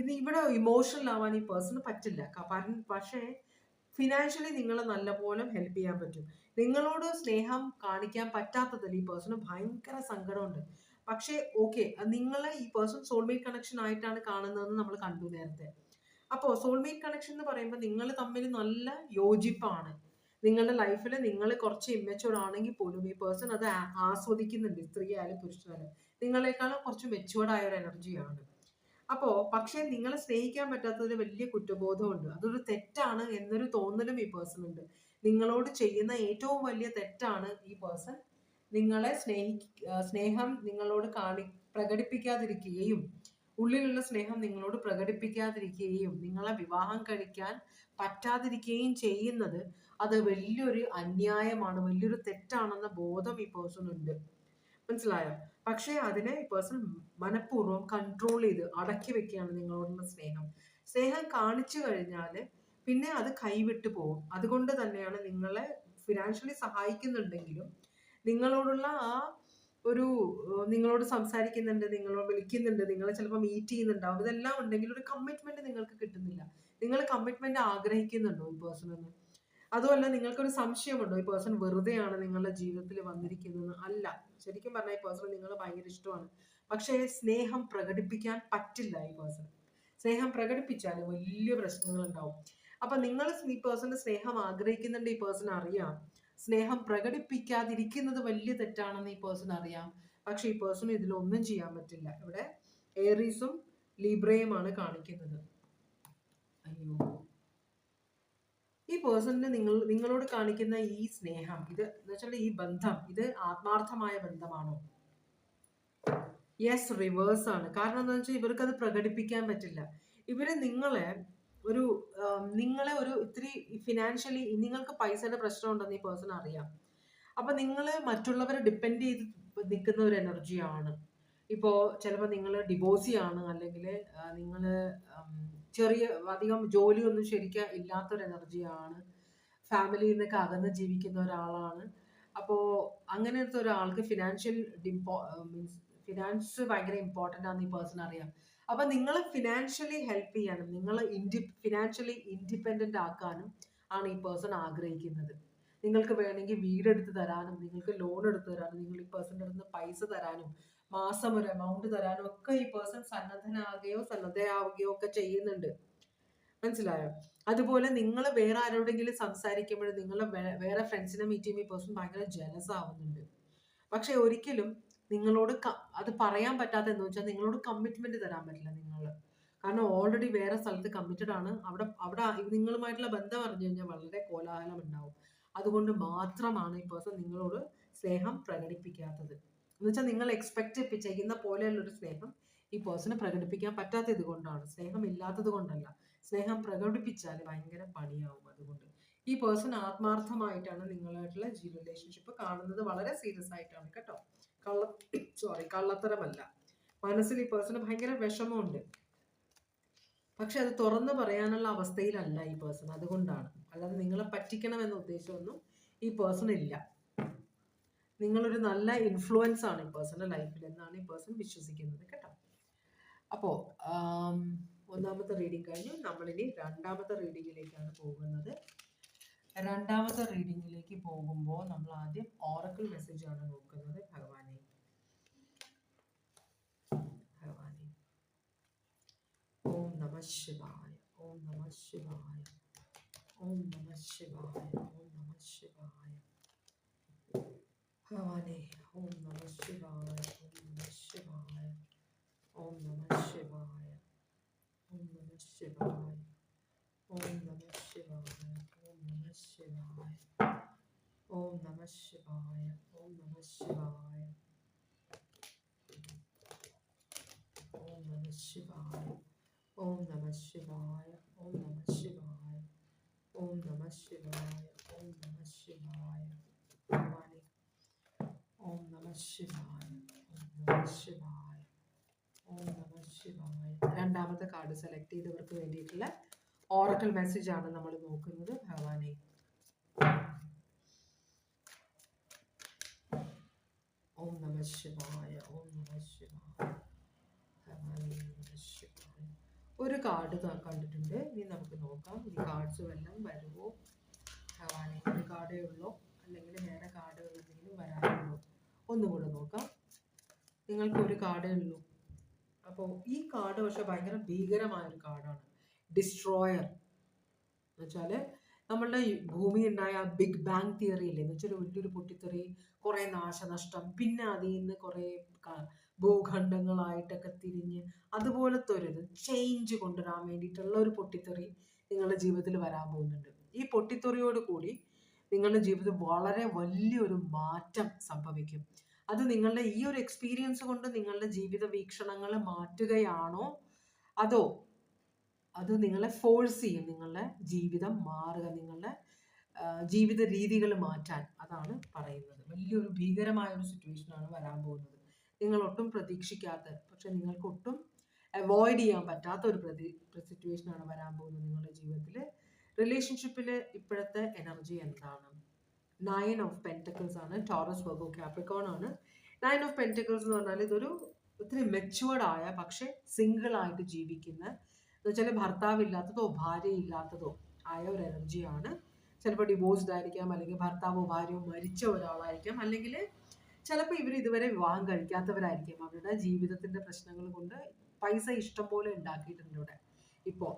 ഇത് ഇവിടെ ഇമോഷണൽ ആവാൻ ഈ പേഴ്സണ് പറ്റില്ല. പക്ഷേ ഫിനാൻഷ്യലി നിങ്ങളെ നല്ലപോലെ ഹെൽപ്പ് ചെയ്യാൻ പറ്റും. നിങ്ങളോട് സ്നേഹം കാണിക്കാൻ പറ്റാത്തതിൽ ഈ പേഴ്സണ് ഭയങ്കര സങ്കടമുണ്ട്. പക്ഷേ ഓക്കെ, നിങ്ങളെ ഈ പേഴ്സൺ സോൾമേറ്റ് കണക്ഷൻ ആയിട്ടാണ് കാണുന്നതെന്ന് നമ്മൾ കണ്ടു നേരത്തെ. അപ്പോൾ സോൾമേറ്റ് കണക്ഷൻ എന്ന് പറയുമ്പോൾ നിങ്ങൾ തമ്മിൽ നല്ല യോജിപ്പാണ്. നിങ്ങളുടെ ലൈഫിൽ നിങ്ങൾ കുറച്ച് ഇമ്മച്ചുവർ ആണെങ്കിൽ പോലും ഈ പേഴ്സൺ അത് ആസ്വദിക്കുന്നുണ്ട്. സ്ത്രീ ആയാലും പുരുഷനായാലും നിങ്ങളെക്കാളും കുറച്ച് മെച്ചുവേർഡ് ആയ ഒരു എനർജിയാണ്. അപ്പോ പക്ഷെ നിങ്ങളെ സ്നേഹിക്കാൻ പറ്റാത്തതിൽ വലിയ കുറ്റബോധമുണ്ട്. അതൊരു തെറ്റാണ് എന്നൊരു തോന്നലും ഈ പേഴ്സൺ ഉണ്ട്. നിങ്ങളോട് ചെയ്യുന്ന ഏറ്റവും വലിയ തെറ്റാണ് ഈ പേഴ്സൺ നിങ്ങളെ സ്നേഹം നിങ്ങളോട് പ്രകടിപ്പിക്കാതിരിക്കുകയും ഉള്ളിലുള്ള സ്നേഹം നിങ്ങളോട് പ്രകടിപ്പിക്കാതിരിക്കുകയും നിങ്ങളെ വിവാഹം കഴിക്കാൻ പറ്റാതിരിക്കുകയും ചെയ്യുന്നത്. അത് വലിയൊരു അന്യായമാണ്, വലിയൊരു തെറ്റാണെന്ന ബോധം ഈ പേഴ്സൺ ഉണ്ട്. മനസ്സിലായോ? പക്ഷേ അതിനെ ഈ പേഴ്സൺ മനഃപൂർവ്വം കൺട്രോൾ ചെയ്ത് അടക്കി വെക്കുകയാണ് നിങ്ങളോടുള്ള സ്നേഹം. സ്നേഹം കാണിച്ചു കഴിഞ്ഞാൽ പിന്നെ അത് കൈവിട്ടു പോകും. അതുകൊണ്ട് തന്നെയാണ് നിങ്ങളെ ഫിനാൻഷ്യലി സഹായിക്കുന്നുണ്ടെങ്കിലും നിങ്ങളോടുള്ള ആ ഒരു നിങ്ങളോട് സംസാരിക്കുന്നുണ്ട്, നിങ്ങളോട് വിളിക്കുന്നുണ്ട്, നിങ്ങളെ ചിലപ്പോൾ മീറ്റ് ചെയ്യുന്നുണ്ടാവും, ഇതെല്ലാം ഉണ്ടെങ്കിൽ ഒരു കമ്മിറ്റ്മെന്റ് നിങ്ങൾക്ക് കിട്ടുന്നില്ല. നിങ്ങൾ കമ്മിറ്റ്മെന്റ് ആഗ്രഹിക്കുന്നുണ്ടോ ഈ പേഴ്സണെന്ന്? അതുമല്ല, നിങ്ങൾക്കൊരു സംശയമുണ്ടോ ഈ പേഴ്സൺ വെറുതെയാണ് നിങ്ങളുടെ ജീവിതത്തിൽ വന്നിരിക്കുന്നത്? അല്ല, ശരിക്കും പറഞ്ഞാൽ ഈ പേഴ്സൺ നിങ്ങളെ ഭയങ്കര ഇഷ്ടമാണ്. പക്ഷേ സ്നേഹം പ്രകടിപ്പിക്കാൻ പറ്റില്ല ഈ പേഴ്സൺ. സ്നേഹം പ്രകടിപ്പിച്ചാൽ വലിയ പ്രശ്നങ്ങൾ ഉണ്ടാവും. അപ്പൊ നിങ്ങൾ ഈ പേഴ്സന്റെ സ്നേഹം ആഗ്രഹിക്കുന്നുണ്ട്, ഈ പേഴ്സൺ അറിയാം. സ്നേഹം പ്രകടിപ്പിക്കാതിരിക്കുന്നത് വലിയ തെറ്റാണെന്ന് ഈ പേഴ്സൺ അറിയാം. പക്ഷെ ഈ പേഴ്സൺ ഇതിലൊന്നും ചെയ്യാൻ പറ്റില്ല. ഇവിടെ ഏറീസും ലീബ്രയുമാണ് കാണിക്കുന്നത്. അയ്യോ, ഈ പേഴ്സണിന് നിങ്ങളോട് കാണിക്കുന്ന ഈ സ്നേഹം, ഇത് എന്ന് വെച്ചാൽ ഈ ബന്ധം, ഇത് ആത്മാർത്ഥമായ ബന്ധമാണോ? യെസ്, റിവേഴ്സ് ആണ്. കാരണം എന്താ വെച്ചാൽ ഇവർക്ക് അത് പ്രകടിപ്പിക്കാൻ പറ്റില്ല. ഇവര് നിങ്ങളെ ഒരു ഇത്തിരി ഫിനാൻഷ്യലി നിങ്ങൾക്ക് പൈസയുടെ പ്രശ്നം ഉണ്ടെന്ന് ഈ പേഴ്സൺ അറിയാം. അപ്പൊ നിങ്ങൾ മറ്റുള്ളവരെ ഡിപ്പെൻഡ് ചെയ്ത് നിൽക്കുന്ന ഒരു എനർജിയാണ്. ഇപ്പോ ചിലപ്പോൾ നിങ്ങൾ ഡിവോഴ്സി ആണ്, അല്ലെങ്കിൽ നിങ്ങൾ ചെറിയ അധികം ജോലിയൊന്നും ശരിക്കും ഇല്ലാത്തൊരു എനർജിയാണ്, ഫാമിലിയിൽ നിന്നൊക്കെ അകന്ന് ജീവിക്കുന്ന ഒരാളാണ്. അപ്പോൾ അങ്ങനത്തെ ഒരാൾക്ക് ഫിനാൻസ് ഭയങ്കര ഇമ്പോർട്ടൻ്റ് ആണെന്ന് ഈ പേഴ്സൺ അറിയാം. അപ്പൊ നിങ്ങളെ ഫിനാൻഷ്യലി ഹെൽപ്പ് ചെയ്യാനും നിങ്ങളെ ഫിനാൻഷ്യലി ഇൻഡിപെൻഡന്റ് ആക്കാനും ആണ് ഈ പേഴ്സൺ ആഗ്രഹിക്കുന്നത്. നിങ്ങൾക്ക് വേണമെങ്കിൽ വീടെടുത്ത് തരാനും, നിങ്ങൾക്ക് ലോൺ എടുത്ത് തരാനും, നിങ്ങൾ ഈ പേഴ്സന്റെ അടുത്ത് പൈസ തരാനും, മാസം ഒരു എമൗണ്ട് തരാനും ഒക്കെ ഈ പേഴ്സൺ സന്നദ്ധയാവുകയോ ഒക്കെ ചെയ്യുന്നുണ്ട്. മനസ്സിലായോ? അതുപോലെ നിങ്ങൾ വേറെ ആരോടെങ്കിലും സംസാരിക്കുമ്പോൾ നിങ്ങൾ വേറെ ഫ്രണ്ട്സിനെ മീറ്റ് ചെയ്യുമ്പോൾ ഈ പേഴ്സൺ ഭയങ്കര ജലസ് ആവുന്നുണ്ട്. പക്ഷെ ഒരിക്കലും നിങ്ങളോട് അത് പറയാൻ പറ്റാത്ത എന്ന് വെച്ചാൽ നിങ്ങളോട് കമ്മിറ്റ്മെന്റ് തരാൻ പറ്റില്ല നിങ്ങൾ. കാരണം ഓൾറെഡി വേറെ സ്ഥലത്ത് കമ്മിറ്റഡ് ആണ്. അവിടെ നിങ്ങളുമായിട്ടുള്ള ബന്ധം അറിഞ്ഞു കഴിഞ്ഞാൽ വളരെ കോലാഹലം ഉണ്ടാവും. അതുകൊണ്ട് മാത്രമാണ് ഈ പേഴ്സൺ നിങ്ങളോട് സ്നേഹം പ്രകടിപ്പിക്കാത്തത്. എന്ന് വെച്ചാൽ നിങ്ങൾ എക്സ്പെക്ട് ചെയ്യുന്ന പോലെയുള്ള ഒരു സ്നേഹം ഈ പേഴ്സണ് പ്രകടിപ്പിക്കാൻ പറ്റാത്തത് കൊണ്ടാണ്, സ്നേഹം ഇല്ലാത്തത് കൊണ്ടല്ല. സ്നേഹം പ്രകടിപ്പിച്ചാൽ ഭയങ്കര പണിയാവും. അതുകൊണ്ട് ഈ പേഴ്സൺ ആത്മാർത്ഥമായിട്ടാണ് നിങ്ങളായിട്ടുള്ള റിലേഷൻഷിപ്പ് കാണുന്നത്, വളരെ സീരിയസ് ആയിട്ടാണ് കേട്ടോ. കള്ളത്തരമല്ല. മനസ്സിൽ ഈ പേഴ്സണ് ഭയങ്കര വിഷമമുണ്ട്, പക്ഷെ അത് തുറന്നു പറയാനുള്ള അവസ്ഥയിലല്ല ഈ പേഴ്സൺ. അതുകൊണ്ടാണ്, അല്ലാതെ നിങ്ങളെ പറ്റിക്കണം എന്ന ഉദ്ദേശമൊന്നും ഈ പേഴ്സൺ ഇല്ല. നിങ്ങളൊരു നല്ല ഇൻഫ്ലുവൻസ് ആണ് ഈ പേഴ്സന്റെ ലൈഫിൽ എന്നാണ് ഈ പേഴ്സൺ വിശ്വസിക്കുന്നത് കേട്ടോ. അപ്പോൾ ഒന്നാമത്തെ റീഡിംഗ് കഴിഞ്ഞു. നമ്മളിനി രണ്ടാമത്തെ റീഡിങ്ങിലേക്കാണ് പോകുന്നത്. രണ്ടാമത്തെ റീഡിങ്ങിലേക്ക് പോകുമ്പോൾ നമ്മൾ ആദ്യം ഓറക്കിൾ മെസ്സേജ് ആണ് നോക്കുന്നത്. ഭഗവാനെ, ഭഗവാനെ, ഓം നമഃ ശിവായ, ഓം നമഃ ശിവായ, ഓം നമഃ ശിവായ, ഓം നമഃ ശിവായ. ഭഗവാനെ, ഓം നമഃ ശിവായ, ഓം നമഃ ശിവായ, ഓം നമഃ ശിവായ, ഓം നമഃ ശിവായ, ഓം നമഃ ശിവായ, ഓം നമഃ ശിവായ, ഓം നമഃ ശിവായ, ഓം നമഃ ശിവായ, ഓം നമഃ ശിവായ, ഓം നമഃ ശിവായ, ഓം നമഃ ശിവായ, ഓം നമഃ ശിവായ, ഓം നമഃ ശിവായ. ഭഗവാനെ, ഓം നമഃ ശിവായ, ഓം നമഃ ശിവായ, ഓം നമഃ ശിവായ. രണ്ടാമത്തെ കാർഡ് സെലക്ട് ചെയ്തവർക്ക് വേണ്ടിയിട്ടുള്ള ഓറക്കിൾ മെസ്സേജ് ആണ് നമ്മൾ നോക്കുന്നത്. ഭഗവാനെ, ഓം നമഃ ശിവായ, ഓം നമഃ ശിവായ. ഭഗവാനെ, നമഃ ശിവായ. ഒരു കാർഡ് കണ്ടിട്ടുണ്ട്. ഇനി നമുക്ക് നോക്കാം ഈ കാർഡ്സ് വല്ലതും വരുമോ. ഭഗവാനെ, ഒരു കാർഡേ ഉള്ളൂ, അല്ലെങ്കിൽ വേറെ കാർഡുകൾ എന്തെങ്കിലും വരാനുള്ളൂ. ഒന്നുകൂടെ നോക്കാം. നിങ്ങൾക്ക് ഒരു കാർഡേ ഉള്ളൂ. അപ്പോൾ ഈ കാർഡ് പക്ഷെ ഭയങ്കര ഭീകരമായൊരു കാർഡാണ്. ഡിസ്ട്രോയർ എന്ന് വെച്ചാൽ നമ്മളുടെ ഭൂമി ഉണ്ടായ ബിഗ് ബാങ് തിയറി ഇല്ലേ, എന്ന് വെച്ചാൽ വലിയൊരു പൊട്ടിത്തെറി, കുറേ നാശനഷ്ടം, പിന്നെ അതിൽ നിന്ന് കുറേ ഭൂഖണ്ഡങ്ങളായിട്ടൊക്കെ തിരിഞ്ഞ് അതുപോലത്തെ ഒരു ചേഞ്ച് കൊണ്ടുവരാൻ വേണ്ടിയിട്ടുള്ള ഒരു പൊട്ടിത്തെറി നിങ്ങളുടെ ജീവിതത്തിൽ വരാൻ പോകുന്നുണ്ട്. ഈ പൊട്ടിത്തെറിയോട് കൂടി നിങ്ങളുടെ ജീവിതത്തിൽ വളരെ വലിയൊരു മാറ്റം സംഭവിക്കും. അത് നിങ്ങളുടെ ഈ ഒരു എക്സ്പീരിയൻസ് കൊണ്ട് നിങ്ങളുടെ ജീവിത വീക്ഷണങ്ങൾ മാറ്റുകയാണോ, അതോ അത് നിങ്ങളെ ഫോഴ്സ് ചെയ്യും നിങ്ങളുടെ ജീവിതം മാറുക, നിങ്ങളുടെ ജീവിത രീതികൾ മാറ്റാൻ. അതാണ് പറയുന്നത്. വലിയൊരു ഭീകരമായ ഒരു സിറ്റുവേഷനാണ് വരാൻ പോകുന്നത്. നിങ്ങൾ ഒട്ടും പ്രതീക്ഷിക്കാത്ത, പക്ഷെ നിങ്ങൾക്ക് ഒട്ടും അവോയ്ഡ് ചെയ്യാൻ പറ്റാത്ത ഒരു സിറ്റുവേഷനാണ് വരാൻ പോകുന്നത് നിങ്ങളുടെ ജീവിതത്തിൽ. റിലേഷൻഷിപ്പിൽ ഇപ്പോഴത്തെ എനർജി എന്താണ്? 9 ഓഫ് പെന്റക്കിൾസ് ആണ്. ടോറസ്, വെർഗോ, കാപ്രിക്കോൺ ആണ്. 9 ഓഫ് പെന്റക്കിൾസ് എന്ന് പറഞ്ഞാൽ ഇതൊരു ഒത്തിരി മെച്ചുവേർഡ് ആയ പക്ഷെ സിംഗിൾ ആയിട്ട് ജീവിക്കുന്ന, എന്ന് വെച്ചാൽ ഭർത്താവ് ഇല്ലാത്തതോ ഭാര്യ ഇല്ലാത്തതോ ആയ ഒരു എനർജിയാണ്. ചിലപ്പോൾ ഡിവോഴ്സ്ഡ് ആയിരിക്കാം, അല്ലെങ്കിൽ ഭർത്താവോ ഭാര്യയോ മരിച്ച ഒരാളായിരിക്കാം, അല്ലെങ്കിൽ ചിലപ്പോൾ ഇവർ ഇതുവരെ വിവാഹം കഴിക്കാത്തവരായിരിക്കും. അവരുടെ ജീവിതത്തിന്റെ പ്രശ്നങ്ങൾ കൊണ്ട് പൈസ ഇഷ്ടം പോലെ ഉണ്ടാക്കിയിട്ടുണ്ട് ഇവിടെ.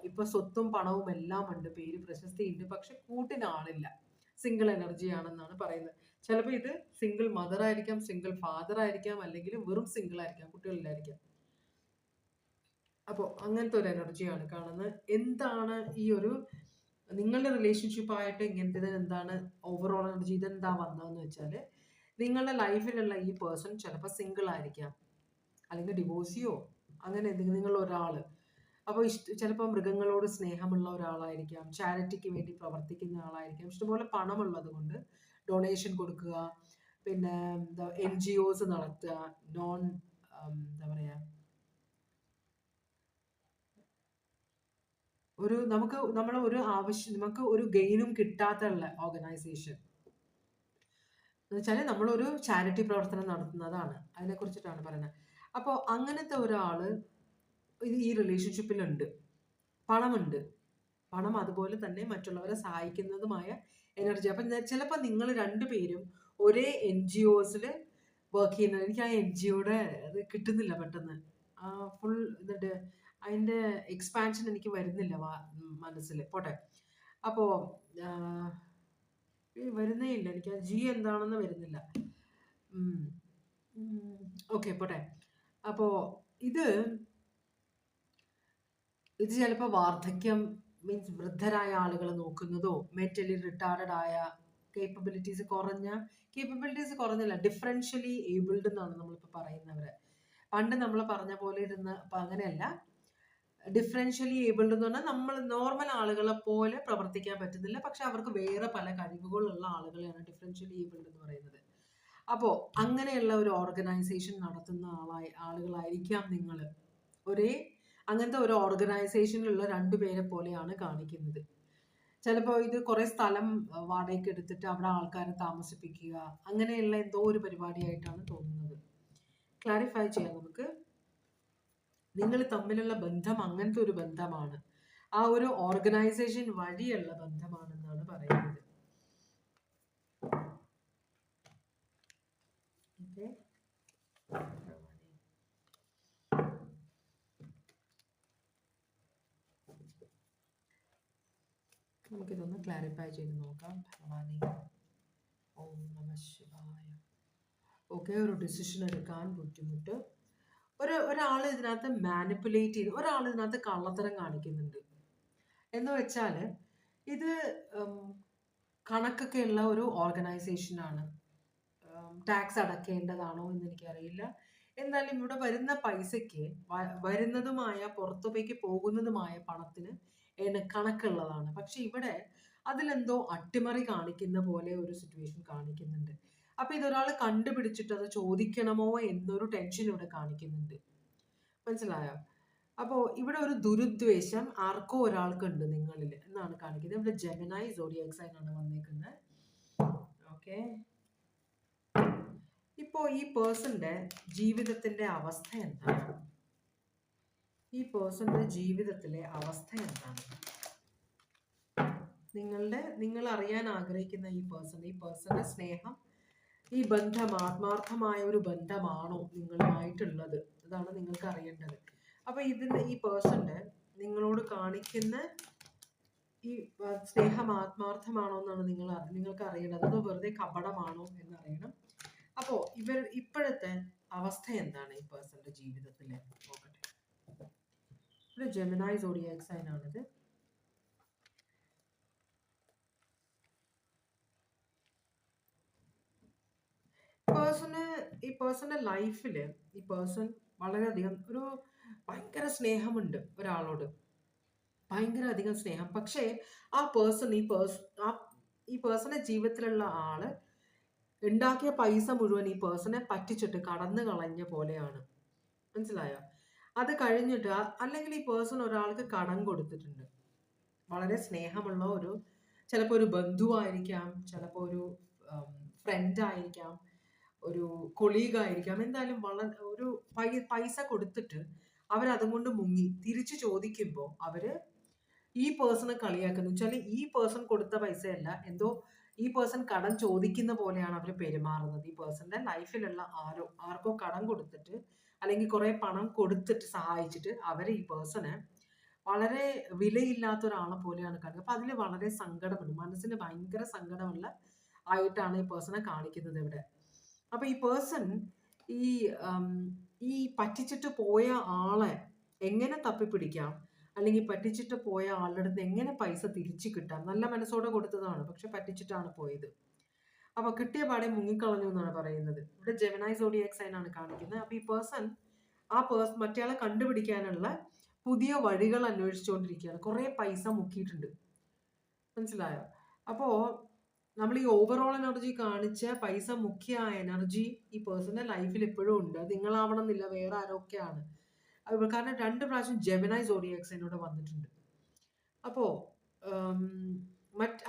ഇപ്പൊ സ്വത്തും പണവും എല്ലാം ഉണ്ട്, പേര് പ്രശസ്തി ഉണ്ട്, പക്ഷെ കൂട്ടിന് ആളില്ല. സിംഗിൾ എനർജി ആണെന്നാണ് പറയുന്നത്. ചിലപ്പോൾ ഇത് സിംഗിൾ മദർ ആയിരിക്കാം, സിംഗിൾ ഫാദർ ആയിരിക്കാം, അല്ലെങ്കിൽ വെറും സിംഗിൾ ആയിരിക്കാം, കുട്ടികളിലായിരിക്കാം. അപ്പോൾ അങ്ങനത്തെ ഒരു എനർജിയാണ് കാണുന്നത്. എന്താണ് ഈ ഒരു നിങ്ങളുടെ റിലേഷൻഷിപ്പായിട്ട് ഇങ്ങനത്തെ എന്താണ് ഓവറോൾ എനർജി, ഇതെന്താ വന്നതെന്ന് വെച്ചാൽ നിങ്ങളുടെ ലൈഫിലുള്ള ഈ പേഴ്സൺ ചിലപ്പോൾ സിംഗിൾ ആയിരിക്കാം, അല്ലെങ്കിൽ ഡിവോഴ്സിയോ അങ്ങനെ എന്തെങ്കിലും, നിങ്ങൾ ഒരാൾ. അപ്പോൾ ചിലപ്പോൾ മൃഗങ്ങളോട് സ്നേഹമുള്ള ഒരാളായിരിക്കാം, ചാരിറ്റിക്ക് വേണ്ടി പ്രവർത്തിക്കുന്ന ആളായിരിക്കാം, ഇഷ്ടംപോലെ പണമുള്ളത് കൊണ്ട് ഡൊണേഷൻ കൊടുക്കുക, പിന്നെ എന്താ NGOs നടത്തുക, എന്താ പറയുക, നമ്മളെ ഒരു ആവശ്യം, നമുക്ക് ഒരു ഗെയിനും കിട്ടാത്തുള്ള ഓർഗനൈസേഷൻ എന്ന് വെച്ചാൽ നമ്മളൊരു ചാരിറ്റി പ്രവർത്തനം നടത്തുന്നതാണ്, അതിനെ കുറിച്ചിട്ടാണ് പറയുന്നത്. അപ്പോൾ അങ്ങനത്തെ ഒരാൾ ഈ റിലേഷൻഷിപ്പിലുണ്ട്. പണമുണ്ട്, പണം അതുപോലെ തന്നെ മറ്റുള്ളവരെ സഹായിക്കുന്നതുമായ എനർജി. അപ്പം ചിലപ്പോൾ നിങ്ങൾ രണ്ടുപേരും ഒരേ NGOs വർക്ക് ചെയ്യുന്നത്. എനിക്ക് ആ NGOയുടെ അത് കിട്ടുന്നില്ല പെട്ടെന്ന്, ഫുൾ എന്നിട്ട് അതിൻ്റെ എക്സ്പാൻഷൻ എനിക്ക് വരുന്നില്ല മനസ്സിൽ. പോട്ടെ, അപ്പോൾ വരുന്നേ ഇല്ല, എനിക്ക് ആ G എന്താണെന്ന് വരുന്നില്ല. ഓക്കെ, പോട്ടെ. അപ്പോൾ ഇത് ചിലപ്പോൾ വാർദ്ധക്യം, മീൻസ് വൃദ്ധരായ ആളുകൾ നോക്കുന്നതോ, മെന്റലി റിട്ടാർഡഡ് ആയ, കേപ്പബിലിറ്റീസ് കുറഞ്ഞല്ല, ഡിഫറൻഷ്യലി ഏബിൾഡ് എന്നാണ് നമ്മളിപ്പോൾ പറയുന്നവര്. പണ്ട് നമ്മൾ പറഞ്ഞ പോലെ ഇരുന്ന്, അപ്പം അങ്ങനെയല്ല, ഡിഫറൻഷ്യലി ഏബിൾഡ് എന്ന് പറഞ്ഞാൽ നമ്മൾ നോർമൽ ആളുകളെ പോലെ പ്രവർത്തിക്കാൻ പറ്റുന്നില്ല, പക്ഷെ അവർക്ക് വേറെ പല കഴിവുകളുള്ള ആളുകളെയാണ് ഡിഫറൻഷ്യലി ഏബിൾഡ് എന്ന് പറയുന്നത്. അപ്പോൾ അങ്ങനെയുള്ള ഒരു ഓർഗനൈസേഷൻ നടത്തുന്ന ആളുകളായിരിക്കാം നിങ്ങൾ. ഒരേ അങ്ങനത്തെ ഒരു ഓർഗനൈസേഷനിലുള്ള രണ്ടുപേരെ പോലെയാണ് കാണിക്കുന്നത്. ചിലപ്പോൾ ഇത് കുറെ സ്ഥലം വാടകയ്ക്ക് എടുത്തിട്ട് അവിടെ ആൾക്കാരെ താമസിപ്പിക്കുക, അങ്ങനെയുള്ള എന്തോ ഒരു പരിപാടിയായിട്ടാണ് തോന്നുന്നത്. ക്ലാരിഫൈ ചെയ്യാം നമുക്ക്. നിങ്ങൾ തമ്മിലുള്ള ബന്ധം അങ്ങനത്തെ ഒരു ബന്ധമാണ്, ആ ഒരു ഓർഗനൈസേഷൻ വഴിയുള്ള ബന്ധമാണെന്നാണ് പറയുന്നത്. ഓക്കെ, നമുക്കിതൊന്ന് ക്ലാരിഫൈ ചെയ്ത് നോക്കാം. ഭഗവാനെ ഓം നമ ശിവായ. ഓക്കെ, ഒരു ഡിസിഷൻ എടുക്കാൻ ബുദ്ധിമുട്ട്, ഒരാൾ ഇതിനകത്ത് മാനിപ്പുലേറ്റ് ചെയ്ത്, ഒരാൾ ഇതിനകത്ത് കള്ളത്തരം കാണിക്കുന്നുണ്ട് എന്ന് വെച്ചാൽ ഇത് കണക്കൊക്കെ ഉള്ള ഒരു ഓർഗനൈസേഷനാണ്. ടാക്സ് അടക്കേണ്ടതാണോ എന്ന് എനിക്കറിയില്ല. എന്നാലും ഇവിടെ വരുന്ന പൈസയ്ക്ക് വരുന്നതുമായ പുറത്തേക്ക് പോകുന്നതുമായ പണത്തിന് കണക്കുള്ളതാണ്. പക്ഷെ ഇവിടെ അതിലെന്തോ അട്ടിമറി കാണിക്കുന്ന പോലെ ഒരു സിറ്റുവേഷൻ കാണിക്കുന്നുണ്ട്. അപ്പൊ ഇതൊരാൾ കണ്ടുപിടിച്ചിട്ട് അത് ചോദിക്കണമോ എന്നൊരു ടെൻഷൻ ഇവിടെ കാണിക്കുന്നുണ്ട്. മനസ്സിലായോ? അപ്പോൾ ഇവിടെ ഒരു ദുരുദ്വേഷം ആർക്കോ ഒരാൾക്കുണ്ട് നിങ്ങളിൽ എന്നാണ് കാണിക്കുന്നത്. ഇവിടെ ജെമിനായി സോഡിയാക് സൈൻ ആണ് വന്നേക്കുന്നത്. ഓക്കെ, ഇപ്പോ ഈ പേഴ്സന്റെ ജീവിതത്തിന്റെ അവസ്ഥ എന്താണ്? ഈ പേഴ്സന്റെ ജീവിതത്തിലെ അവസ്ഥ എന്താണ്? നിങ്ങൾ അറിയാൻ ആഗ്രഹിക്കുന്ന ഈ പേഴ്സന്റെ സ്നേഹം, ഈ ബന്ധം ആത്മാർത്ഥമായ ഒരു ബന്ധമാണോ നിങ്ങളുമായിട്ടുള്ളത്? അതാണ് നിങ്ങൾക്ക് അറിയേണ്ടത്. അപ്പൊ ഈ പേഴ്സന്റെ നിങ്ങളോട് കാണിക്കുന്ന ഈ സ്നേഹം ആത്മാർത്ഥമാണോ എന്നാണ് നിങ്ങൾക്ക് അറിയേണ്ടത്. അതോ വെറുതെ കപടമാണോ എന്നറിയണം. അപ്പോ ഇപ്പോഴത്തെ അവസ്ഥ എന്താണ് ഈ പേഴ്സന്റെ ജീവിതത്തിലെ? നോക്കട്ടെ. ഇവിടെ ജെമിനായി സോഡിയാക് സൈൻ ആണിത്. ഈ പേഴ്സന്റെ ലൈഫില് ഈ പേഴ്സൺ വളരെയധികം ഭയങ്കര സ്നേഹമുണ്ട് ഒരാളോട്, ഭയങ്കര അധികം സ്നേഹം. പക്ഷേ ആ പേഴ്സൺ ഈ പേഴ്സന്റെ ജീവിതത്തിലുള്ള ആള് ഉണ്ടാക്കിയ പൈസ മുഴുവൻ ഈ പേഴ്സണെ പറ്റിച്ചിട്ട് കടന്നു കളഞ്ഞ പോലെയാണ്. മനസ്സിലായോ? അത് കഴിഞ്ഞിട്ട് അല്ലെങ്കിൽ ഈ പേഴ്സൺ ഒരാൾക്ക് കടം കൊടുത്തിട്ടുണ്ട്. വളരെ സ്നേഹമുള്ള ചിലപ്പോൾ ഒരു ബന്ധുവായിരിക്കാം, ചിലപ്പോൾ ഒരു ഫ്രണ്ട് ആയിരിക്കാം, ഒരു കൊളീഗ് ആയിരിക്കാം. എന്തായാലും ഒരു പൈസ കൊടുത്തിട്ട് അവരതും കൊണ്ട് മുങ്ങി തിരിച്ചു ചോദിക്കുമ്പോൾ അവര് ഈ പേഴ്സണെ കളിയാക്കുന്നു. വെച്ചാൽ ഈ പേഴ്സൺ കൊടുത്ത പൈസയല്ല, എന്തോ ഈ പേഴ്സൺ കടം ചോദിക്കുന്ന പോലെയാണ് അവർ പെരുമാറുന്നത്. ഈ പേഴ്സന്റെ ലൈഫിലുള്ള ആർക്കോ കടം കൊടുത്തിട്ട് അല്ലെങ്കിൽ കുറെ പണം കൊടുത്തിട്ട് സഹായിച്ചിട്ട് അവരെ ഈ പേഴ്സണ് വളരെ വിലയില്ലാത്ത ഒരാളെ പോലെയാണ് കാണുന്നത്. അപ്പൊ അതിൽ വളരെ സങ്കടമുണ്ട്, മനസ്സിന് ഭയങ്കര സങ്കടമുള്ള ആയിട്ടാണ് ഈ പേഴ്സണെ കാണിക്കുന്നത് ഇവിടെ. അപ്പൊ ഈ പേഴ്സൺ ഈ പറ്റിച്ചിട്ട് പോയ ആളെ എങ്ങനെ തപ്പിപ്പിടിക്കാം, അല്ലെങ്കിൽ പറ്റിച്ചിട്ട് പോയ ആളുടെ അടുത്ത് എങ്ങനെ പൈസ തിരിച്ചു കിട്ടാം. നല്ല മനസ്സോടെ കൊടുത്തതാണ്, പക്ഷെ പറ്റിച്ചിട്ടാണ് പോയത്. അപ്പൊ കിട്ടിയ പാടെ മുങ്ങിക്കളഞ്ഞു എന്നാണ് പറയുന്നത്. ഇവിടെ ജെമിനായി സോഡിയാക് സൈൻ ആണ് കാണിക്കുന്നത്. അപ്പൊ ഈ പേഴ്സൺ മറ്റേയാളെ കണ്ടുപിടിക്കാനുള്ള പുതിയ വഴികൾ അന്വേഷിച്ചുകൊണ്ടിരിക്കുകയാണ്. കുറെ പൈസ മുക്കിയിട്ടുണ്ട്. മനസ്സിലായോ? അപ്പോ നമ്മൾ ഈ ഓവറോൾ എനർജി കാണിച്ച പൈസ മുഖ്യ എനർജി ഈ പേഴ്സന്റെ ലൈഫിൽ ഇപ്പോഴും ഉണ്ട്. അത് നിങ്ങളാവണം എന്നില്ല, വേറെ ആരൊക്കെയാണ്. കാരണം 2 പ്രാവശ്യം ജെമിനായി സോഡിയാക് സൈനോട് വന്നിട്ടുണ്ട്. അപ്പോ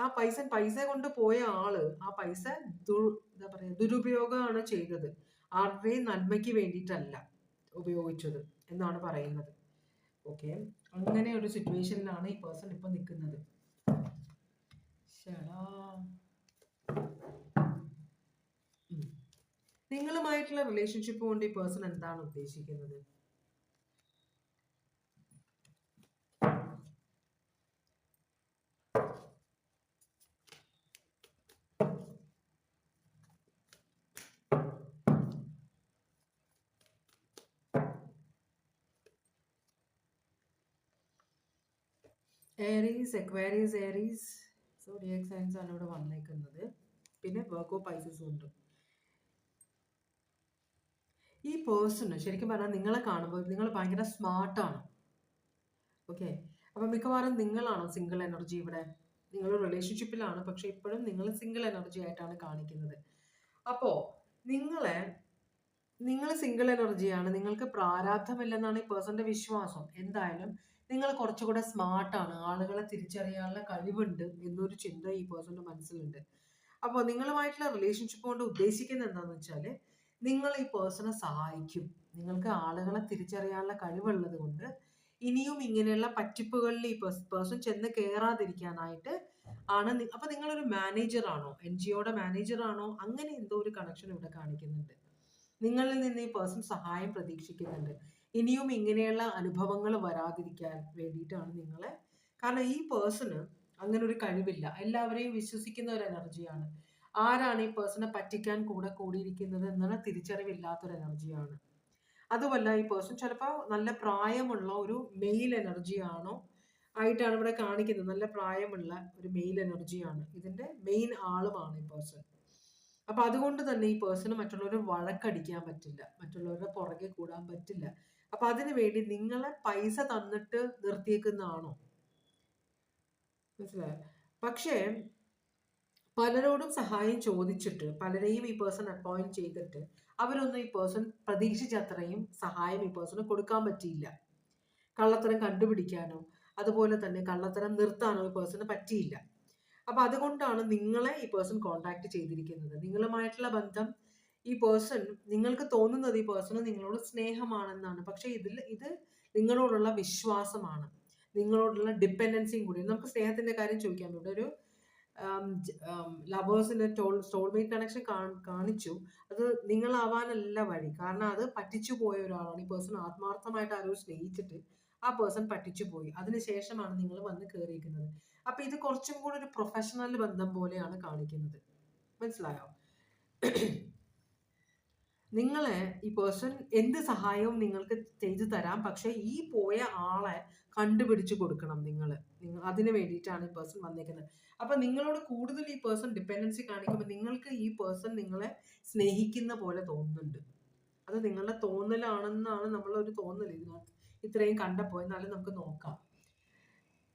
ആ പൈസ കൊണ്ട് പോയ ആള് ആ പൈസ എന്താ പറയാ ദുരുപയോഗമാണ് ചെയ്തത്. ആരുടെയും നന്മയ്ക്ക് വേണ്ടിയിട്ടല്ല ഉപയോഗിച്ചത് എന്നാണ് പറയുന്നത്. ഓക്കെ, അങ്ങനെ ഒരു സിറ്റുവേഷനിലാണ് ഈ പേഴ്സൺ ഇപ്പൊ നിൽക്കുന്നത്. നിങ്ങളുമായിട്ടുള്ള റിലേഷൻഷിപ്പ് കൊണ്ട് ഈ പേഴ്സൺ എന്താണ് ഉദ്ദേശിക്കുന്നത്? ഏരീസ്, എക്വേരിയസ്, ഏരീസ്, സോഡിയാക് സൈൻസ് ആണ് ഇവിടെ വന്നേക്കുന്നത്. പിന്നെ വെർഗോ, പൈസസും ഉണ്ട്. ഈ പേഴ്സണ് ശരിക്കും പറഞ്ഞാൽ നിങ്ങളെ കാണുമ്പോൾ നിങ്ങൾ ഭയങ്കര സ്മാർട്ടാണ്. ഓക്കെ. അപ്പൊ മിക്കവാറും നിങ്ങളാണോ സിംഗിൾ എനർജി ഇവിടെ? നിങ്ങൾ റിലേഷൻഷിപ്പിലാണ്, പക്ഷെ ഇപ്പോഴും നിങ്ങൾ സിംഗിൾ എനർജി ആയിട്ടാണ് കാണിക്കുന്നത്. അപ്പോ നിങ്ങളെ നിങ്ങൾ സിംഗിൾ എനർജിയാണ്, നിങ്ങൾക്ക് പ്രാരാബ്ധമില്ലെന്നാണ് ഈ പേഴ്സന്റെ വിശ്വാസം. എന്തായാലും നിങ്ങൾ കുറച്ചുകൂടെ സ്മാർട്ടാണ്, ആളുകളെ തിരിച്ചറിയാനുള്ള കഴിവുണ്ട് എന്നൊരു ചിന്ത ഈ പേഴ്സന്റെ മനസ്സിലുണ്ട്. അപ്പോൾ നിങ്ങളുമായിട്ടുള്ള റിലേഷൻഷിപ്പ് കൊണ്ട് ഉദ്ദേശിക്കുന്നത് എന്താണെന്ന് വെച്ചാൽ, നിങ്ങൾ ഈ പേഴ്സണെ സഹായിക്കും. നിങ്ങൾക്ക് ആളുകളെ തിരിച്ചറിയാനുള്ള കഴിവുള്ളത് കൊണ്ട് ഇനിയും ഇങ്ങനെയുള്ള പറ്റിപ്പുകളിൽ ഈ പേഴ്സൺ ചെന്ന് കയറാതിരിക്കാനായിട്ട് ആണ്. അപ്പൊ നിങ്ങളൊരു മാനേജർ ആണോ, എൻ ജി ഒയുടെ മാനേജർ ആണോ, അങ്ങനെ എന്തോ ഒരു കണക്ഷൻ ഇവിടെ കാണിക്കുന്നുണ്ട്. നിങ്ങളിൽ നിന്ന് ഈ പേഴ്സൺ സഹായം പ്രതീക്ഷിക്കുന്നുണ്ട്. ഇനിയും ഇങ്ങനെയുള്ള അനുഭവങ്ങൾ വരാതിരിക്കാൻ വേണ്ടിയിട്ടാണ് നിങ്ങളെ. കാരണം ഈ പേഴ്സണ് അങ്ങനെ ഒരു കഴിവില്ല. എല്ലാവരെയും വിശ്വസിക്കുന്ന ഒരു എനർജിയാണ്. ആരാണ് ഈ പേഴ്സണെ പറ്റിക്കാൻ കൂടെ കൂടിയിരിക്കുന്നത് എന്നുള്ള തിരിച്ചറിവില്ലാത്തൊരു എനർജിയാണ്. അതുമല്ല, ഈ പേഴ്സൺ ചിലപ്പോൾ നല്ല പ്രായമുള്ള ഒരു മെയിൽ എനർജിയാണോ ആയിട്ടാണ് ഇവിടെ കാണിക്കുന്നത്. നല്ല പ്രായമുള്ള ഒരു മെയിൽ എനർജിയാണ് ഇതിന്റെ മെയിൻ ആളുമാണ് ഈ പേഴ്സൺ. അപ്പൊ അതുകൊണ്ട് തന്നെ ഈ പേഴ്സണ് മറ്റുള്ളവരെ വഴക്കടിക്കാൻ പറ്റില്ല, മറ്റുള്ളവരുടെ പുറകെ കൂടാൻ പറ്റില്ല. അപ്പൊ അതിനു വേണ്ടി നിങ്ങളെ പൈസ തന്നിട്ട് നിർത്തിയേക്കുന്നതാണോ? മനസ്സിലായോ? പക്ഷേ പലരോടും സഹായം ചോദിച്ചിട്ട്, പലരെയും ഈ പേഴ്സൺ അപ്പോയിന്റ് ചെയ്തിട്ട് അവരൊന്നും ഈ പേഴ്സൺ പ്രതീക്ഷിച്ചത്രയും സഹായം ഈ പേഴ്സണ് കൊടുക്കാൻ പറ്റിയില്ല. കള്ളത്തരം കണ്ടുപിടിക്കാനോ അതുപോലെ തന്നെ കള്ളത്തരം നിർത്താനോ ഈ പേഴ്സണ് പറ്റിയില്ല. അപ്പൊ അതുകൊണ്ടാണ് നിങ്ങളെ ഈ പേഴ്സൺ കോണ്ടാക്ട് ചെയ്തിരിക്കുന്നത്. നിങ്ങളുമായിട്ടുള്ള ബന്ധം ഈ പേഴ്സൺ, നിങ്ങൾക്ക് തോന്നുന്നത് ഈ പേഴ്സണ് നിങ്ങളോട് സ്നേഹമാണെന്നാണ്. പക്ഷെ ഇത് നിങ്ങളോടുള്ള വിശ്വാസമാണ്, നിങ്ങളോടുള്ള ഡിപ്പെൻഡൻസിയും കൂടി. നമുക്ക് സ്നേഹത്തിന്റെ കാര്യം ചോദിക്കാം. ഇവിടെ ഒരു ലവേഴ്സിന്റെ സോൾമേറ്റ് കണക്ഷൻ കാണിച്ചു. അത് നിങ്ങളാവാനല്ല വഴി. കാരണം അത് പറ്റിച്ചു പോയ ഒരാളാണ് ഈ പേഴ്സൺ. ആത്മാർത്ഥമായിട്ട് ആരോ സ്നേഹിച്ചിട്ട് ആ പേഴ്സൺ പറ്റിച്ചു പോയി. അതിനുശേഷമാണ് നിങ്ങൾ വന്ന് കയറിയിരിക്കുന്നത്. അപ്പൊ ഇത് കുറച്ചും കൂടി ഒരു പ്രൊഫഷണൽ ബന്ധം പോലെയാണ് കാണിക്കുന്നത്. മനസ്സിലായോ? നിങ്ങളെ ഈ പേഴ്സൺ എന്ത് സഹായവും നിങ്ങൾക്ക് ചെയ്തു തരാം. പക്ഷെ ഈ പോയ ആളെ കണ്ടുപിടിച്ചു കൊടുക്കണം നിങ്ങൾ. അതിന് വേണ്ടിയിട്ടാണ് ഈ പേഴ്സൺ വന്നേക്കുന്നത്. അപ്പൊ നിങ്ങളോട് കൂടുതൽ ഈ പേഴ്സൺ ഡിപ്പെൻഡൻസി കാണിക്കുമ്പോൾ നിങ്ങൾക്ക് ഈ പേഴ്സൺ നിങ്ങളെ സ്നേഹിക്കുന്ന പോലെ തോന്നുന്നുണ്ട്. അത് നിങ്ങളുടെ തോന്നലാണെന്നാണ് നമ്മളൊരു തോന്നൽ ഇതിനകത്ത് ഇത്രയും കണ്ടപ്പോൾ. എന്നാലും നമുക്ക് നോക്കാം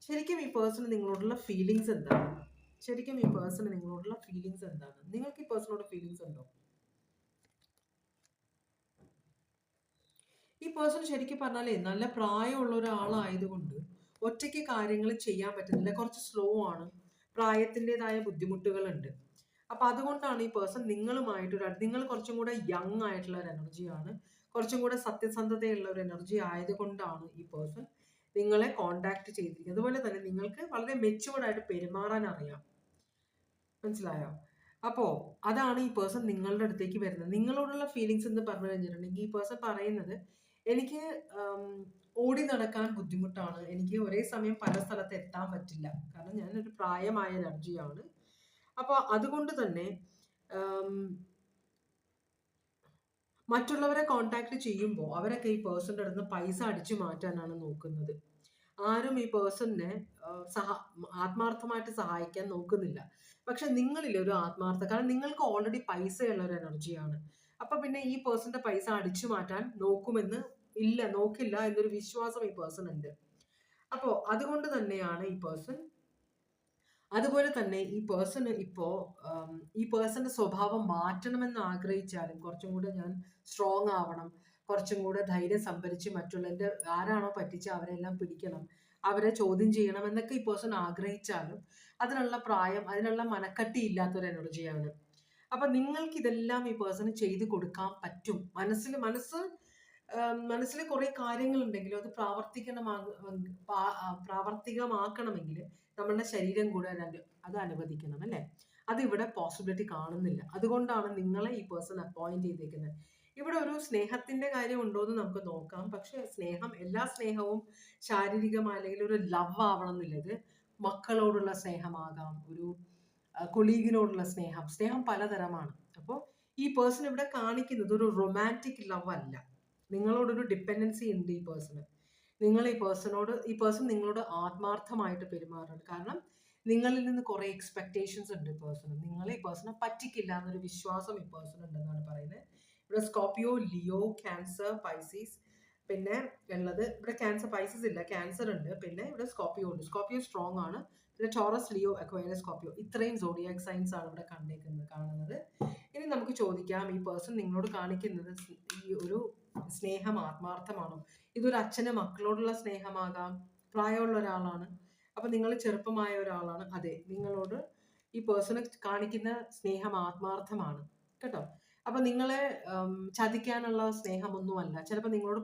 ശരിക്കും ഈ പേഴ്സൺ നിങ്ങളോടുള്ള ഫീലിങ്സ് എന്താണ്. ശരിക്കും ഈ പേഴ്സൺ നിങ്ങളോടുള്ള ഫീലിങ്സ് എന്താണ്? നിങ്ങൾക്ക് ഈ പേഴ്സണോട് ഫീലിങ്സ് ഉണ്ടോ? ഈ പേഴ്സൺ ശരിക്കും പറഞ്ഞാലേ നല്ല പ്രായമുള്ള ഒരാളായതുകൊണ്ട് ഒറ്റയ്ക്ക് കാര്യങ്ങൾ ചെയ്യാൻ പറ്റുന്നില്ല. കുറച്ച് സ്ലോ ആണ്, പ്രായത്തിൻ്റെതായ ബുദ്ധിമുട്ടുകളുണ്ട്. അപ്പൊ അതുകൊണ്ടാണ് ഈ പേഴ്സൺ നിങ്ങളുമായിട്ടൊരു, നിങ്ങൾ കുറച്ചും കൂടെ യങ് ആയിട്ടുള്ള ഒരു എനർജിയാണ്, കുറച്ചും കൂടെ സത്യസന്ധതയുള്ള ഒരു എനർജി ആയതുകൊണ്ടാണ് ഈ പേഴ്സൺ നിങ്ങളെ കോണ്ടാക്ട് ചെയ്തിരിക്കുന്നത്. അതുപോലെ തന്നെ നിങ്ങൾക്ക് വളരെ മെച്ചുവേർഡ് ആയിട്ട് പെരുമാറാൻ അറിയാം. മനസ്സിലായോ? അപ്പോ അതാണ് ഈ പേഴ്സൺ നിങ്ങളുടെ അടുത്തേക്ക് വരുന്നത്. നിങ്ങളോടുള്ള ഫീലിങ്സ് എന്ന് പറഞ്ഞു കഴിഞ്ഞിട്ടുണ്ടെങ്കിൽ ഈ പേഴ്സൺ പറയുന്നത്, എനിക്ക് ഓടി നടക്കാൻ ബുദ്ധിമുട്ടാണ്, എനിക്ക് ഒരേ സമയം പല സ്ഥലത്ത് എത്താൻ പറ്റില്ല, കാരണം ഞാനൊരു പ്രായമായ എനർജിയാണ്. അപ്പൊ അതുകൊണ്ട് തന്നെ മറ്റുള്ളവരെ കോണ്ടാക്ട് ചെയ്യുമ്പോൾ അവരൊക്കെ ഈ പേഴ്സന്റെ അടുത്ത് പൈസ അടിച്ചു മാറ്റാനാണ് നോക്കുന്നത്. ആരും ഈ പേഴ്സണിനെ ആത്മാർത്ഥമായിട്ട് സഹായിക്കാൻ നോക്കുന്നില്ല. പക്ഷെ നിങ്ങളിൽ ഒരു ആത്മാർത്ഥ, കാരണം നിങ്ങൾക്ക് ഓൾറെഡി പൈസയുള്ള ഒരു എനർജിയാണ്. അപ്പൊ പിന്നെ ഈ പേഴ്സന്റെ പൈസ അടിച്ചു മാറ്റാൻ നോക്കില്ല എന്നൊരു വിശ്വാസം ഈ പേഴ്സൺ ഉണ്ട്. അപ്പോ അതുകൊണ്ട് തന്നെയാണ് ഈ പേഴ്സൺ. അതുപോലെ തന്നെ ഈ പേഴ്സൺ ഈ പേഴ്സന്റെ സ്വഭാവം മാറ്റണമെന്ന് ആഗ്രഹിച്ചാലും കുറച്ചും കൂടെ ഞാൻ സ്ട്രോങ് ആവണം, കുറച്ചും കൂടെ ധൈര്യം സംഭരിച്ച് മറ്റുള്ളവരുടെ ആരാണോ പറ്റിച്ച് അവരെല്ലാം പിടിക്കണം, അവരെ ചോദ്യം ചെയ്യണം എന്നൊക്കെ ഈ പേഴ്സൺ ആഗ്രഹിച്ചാലും അതിനുള്ള പ്രായം, അതിനുള്ള മനക്കട്ടി ഇല്ലാത്തൊരു എനർജിയാണ്. അപ്പൊ നിങ്ങൾക്ക് ഇതെല്ലാം ഈ പേഴ്സണ് ചെയ്തു കൊടുക്കാൻ പറ്റും. മനസ്സിൽ കുറെ കാര്യങ്ങൾ ഉണ്ടെങ്കിലും അത് പ്രാവർത്തികമാക്കണമെങ്കിൽ നമ്മളുടെ ശരീരം കൂടെ അത് അനുവദിക്കണം, അല്ലെ? അത് ഇവിടെ പോസിബിലിറ്റി കാണുന്നില്ല. അതുകൊണ്ടാണ് നിങ്ങളെ ഈ പേഴ്സൺ അപ്പോയിന്റ് ചെയ്തേക്കുന്നത്. ഇവിടെ ഒരു സ്നേഹത്തിന്റെ കാര്യം ഉണ്ടോ എന്ന് നമുക്ക് നോക്കാം. പക്ഷെ എല്ലാ സ്നേഹവും ശാരീരികമായ അല്ലെങ്കിൽ ഒരു ലവ് ആവണം എന്നില്ല. ഇത് മക്കളോടുള്ള സ്നേഹമാകാം, ഒരു കൊളീഗിനോടുള്ള സ്നേഹം പലതരമാണ്. അപ്പോൾ ഈ പേഴ്സൺ ഇവിടെ കാണിക്കുന്നത് ഒരു റൊമാൻറ്റിക് ലവ് അല്ല. നിങ്ങളോടൊരു ഡിപ്പെൻഡൻസി ഉണ്ട് ഈ പേഴ്സണ്. ഈ പേഴ്സൺ നിങ്ങളോട് ആത്മാർത്ഥമായിട്ട് പെരുമാറുന്നുണ്ട്. കാരണം നിങ്ങളിൽ നിന്ന് കുറെ എക്സ്പെക്ടേഷൻസ് ഉണ്ട് പേഴ്സണ്. ഈ പേഴ്സണെ പറ്റിക്കില്ല എന്നൊരു വിശ്വാസം ഈ പേഴ്സൺ ഉണ്ടെന്നാണ് പറയുന്നത്. ഇവിടെ സ്കോർപിയോ, ലിയോ, ക്യാൻസർ, പൈസീസ്, പിന്നെ ഉള്ളത് ഇവിടെ ക്യാൻസർ, പൈസസ് ഇല്ല, ക്യാൻസർ ഉണ്ട്. പിന്നെ ഇവിടെ സ്കോർപ്പിയോ ഉണ്ട്. സ്കോർപ്പിയോ സ്ട്രോങ് ആണ്. പിന്നെ ടോറസ്, ലിയോ, അക്വേറിയസ്, സ്കോർപ്പിയോ, ഇത്രയും സോഡിയാക് സൈൻസ് ആണ് ഇവിടെ കാണുന്നത്. ഇനി നമുക്ക് ചോദിക്കാം, ഈ പേഴ്സൺ നിങ്ങളോട് കാണിക്കുന്നത് ഈ ഒരു സ്നേഹം ആത്മാർത്ഥമാണോ? ഇതൊരു അച്ഛന് മക്കളോടുള്ള സ്നേഹമാകാം, പ്രായമുള്ള ഒരാളാണ്, അപ്പൊ നിങ്ങൾ ചെറുപ്പമായ ഒരാളാണ്. അതെ, നിങ്ങളോട് ഈ പേഴ്സണ് കാണിക്കുന്ന സ്നേഹം ആത്മാർത്ഥമാണ് കേട്ടോ. അപ്പൊ നിങ്ങളെ ചതിക്കാനുള്ള സ്നേഹമൊന്നുമല്ല. ചിലപ്പോൾ നിങ്ങളോട്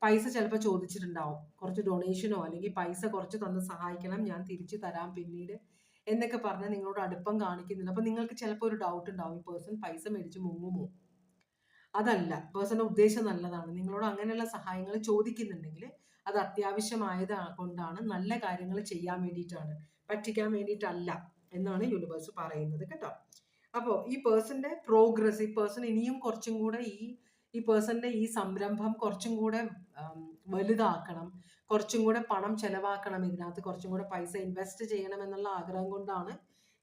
പൈസ ചിലപ്പോൾ ചോദിച്ചിട്ടുണ്ടാവും, കുറച്ച് ഡൊണേഷനോ അല്ലെങ്കിൽ പൈസ കുറച്ച് തന്ന് സഹായിക്കണം, ഞാൻ തിരിച്ചു തരാം പിന്നീട് എന്നൊക്കെ പറഞ്ഞ് നിങ്ങളോട് അടുപ്പം കാണിക്കുന്നുണ്ട്. അപ്പൊ നിങ്ങൾക്ക് ചിലപ്പോൾ ഒരു ഡൗട്ട് ഉണ്ടാവും, ഈ പേഴ്സൺ പൈസ മേടിച്ച് മുങ്ങുമോ? അതല്ല, പേഴ്സന്റെ ഉദ്ദേശം നല്ലതാണ്. നിങ്ങളോട് അങ്ങനെയുള്ള സഹായങ്ങൾ ചോദിക്കുന്നുണ്ടെങ്കിൽ അത് അത്യാവശ്യമായത് കൊണ്ടാണ്, നല്ല കാര്യങ്ങൾ ചെയ്യാൻ വേണ്ടിയിട്ടാണ്, പറ്റിക്കാൻ വേണ്ടിയിട്ടല്ല എന്നാണ് യൂണിവേഴ്സ് പറയുന്നത് കേട്ടോ. അപ്പോൾ ഈ പേഴ്സന്റെ പ്രോഗ്രസ്, ഈ പേഴ്സൺ ഇനിയും കുറച്ചും കൂടെ ഈ പേഴ്സന്റെ ഈ സംരംഭം കുറച്ചും കൂടെ വലുതാക്കണം, കുറച്ചും കൂടെ പണം ചെലവാക്കണം, ഇതിനകത്ത് കുറച്ചും കൂടെ പൈസ ഇൻവെസ്റ്റ് ചെയ്യണം എന്നുള്ള ആഗ്രഹം കൊണ്ടാണ്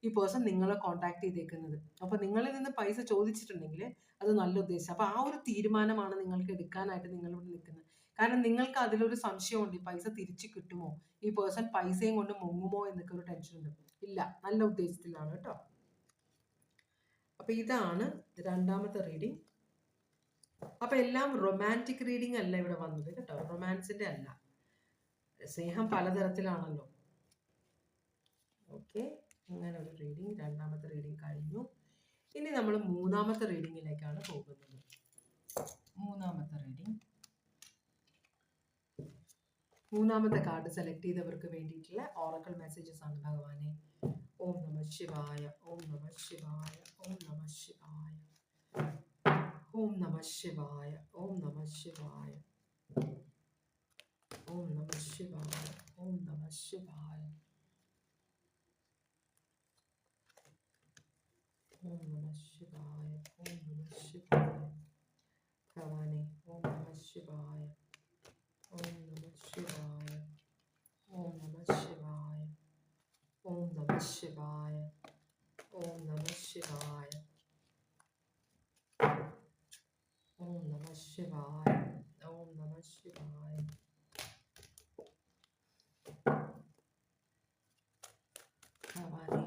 ഈ പേഴ്സൺ നിങ്ങളെ കോൺടാക്ട് ചെയ്തേക്കുന്നത്. അപ്പൊ നിങ്ങളിൽ നിന്ന് പൈസ ചോദിച്ചിട്ടുണ്ടെങ്കിൽ അത് നല്ല ഉദ്ദേശം. അപ്പൊ ആ ഒരു തീരുമാനമാണ് നിങ്ങൾക്ക് എടുക്കാനായിട്ട് നിങ്ങളിവിടെ നിൽക്കുന്നത്. കാരണം നിങ്ങൾക്ക് അതിലൊരു സംശയമുണ്ട്, ഈ പൈസ തിരിച്ചു കിട്ടുമോ, ഈ പേഴ്സൺ പൈസയും കൊണ്ട് മുങ്ങുമോ എന്നൊക്കെ ഒരു ടെൻഷൻ ഉണ്ട്. ഇല്ല, നല്ല ഉദ്ദേശത്തിലാണ് കേട്ടോ. അപ്പൊ ഇതാണ് രണ്ടാമത്തെ റീഡിംഗ്. അപ്പൊ എല്ലാം റൊമാൻറ്റിക് റീഡിംഗ് അല്ല ഇവിടെ വന്നത് കേട്ടോ, റൊമാൻസിന്റെ അല്ല. സ്നേഹം പലതരത്തിലാണല്ലോ. ഓക്കെ, അങ്ങനെ ഒരു റീഡിംഗ്, രണ്ടാമത്തെ റീഡിംഗ് കഴിഞ്ഞു. ഇനി നമ്മൾ മൂന്നാമത്തെ റീഡിങ്ങിലേക്കാണ് പോകുന്നത്. മൂന്നാമത്തെ റീഡിംഗ്, മൂന്നാമത്തെ കാർഡ് സെലക്ട് ചെയ്തവർക്ക് വേണ്ടിയിട്ടുള്ള ഓറക്കിൾ മെസ്സേജസ് ആണ് ഭഗവാനെ. ഓം നമഃ ശിവായ, ഓം നമഃ ശിവായ, ഓം നമഃ ശിവായ, ഓം നമഃ ശിവായ, ഓം നമഃ ശിവായ, ഓം നമഃ ശിവായ, ഓം നമഃ ശിവായ, ഓം നമഃ ശിവായ, ഓം നമഃ ശിവായ. ഭഗവാനെ, ഓം നമഃ ശിവായ, ഓം നമഃ ശിവായ, ഓം നമഃ ശിവായ, ഓം നമഃ ശിവായ, ഓം നമഃ ശിവായ, ഓം നമഃ ശിവായ, ഓം നമഃ ശിവായ. ഭഗവാനെ,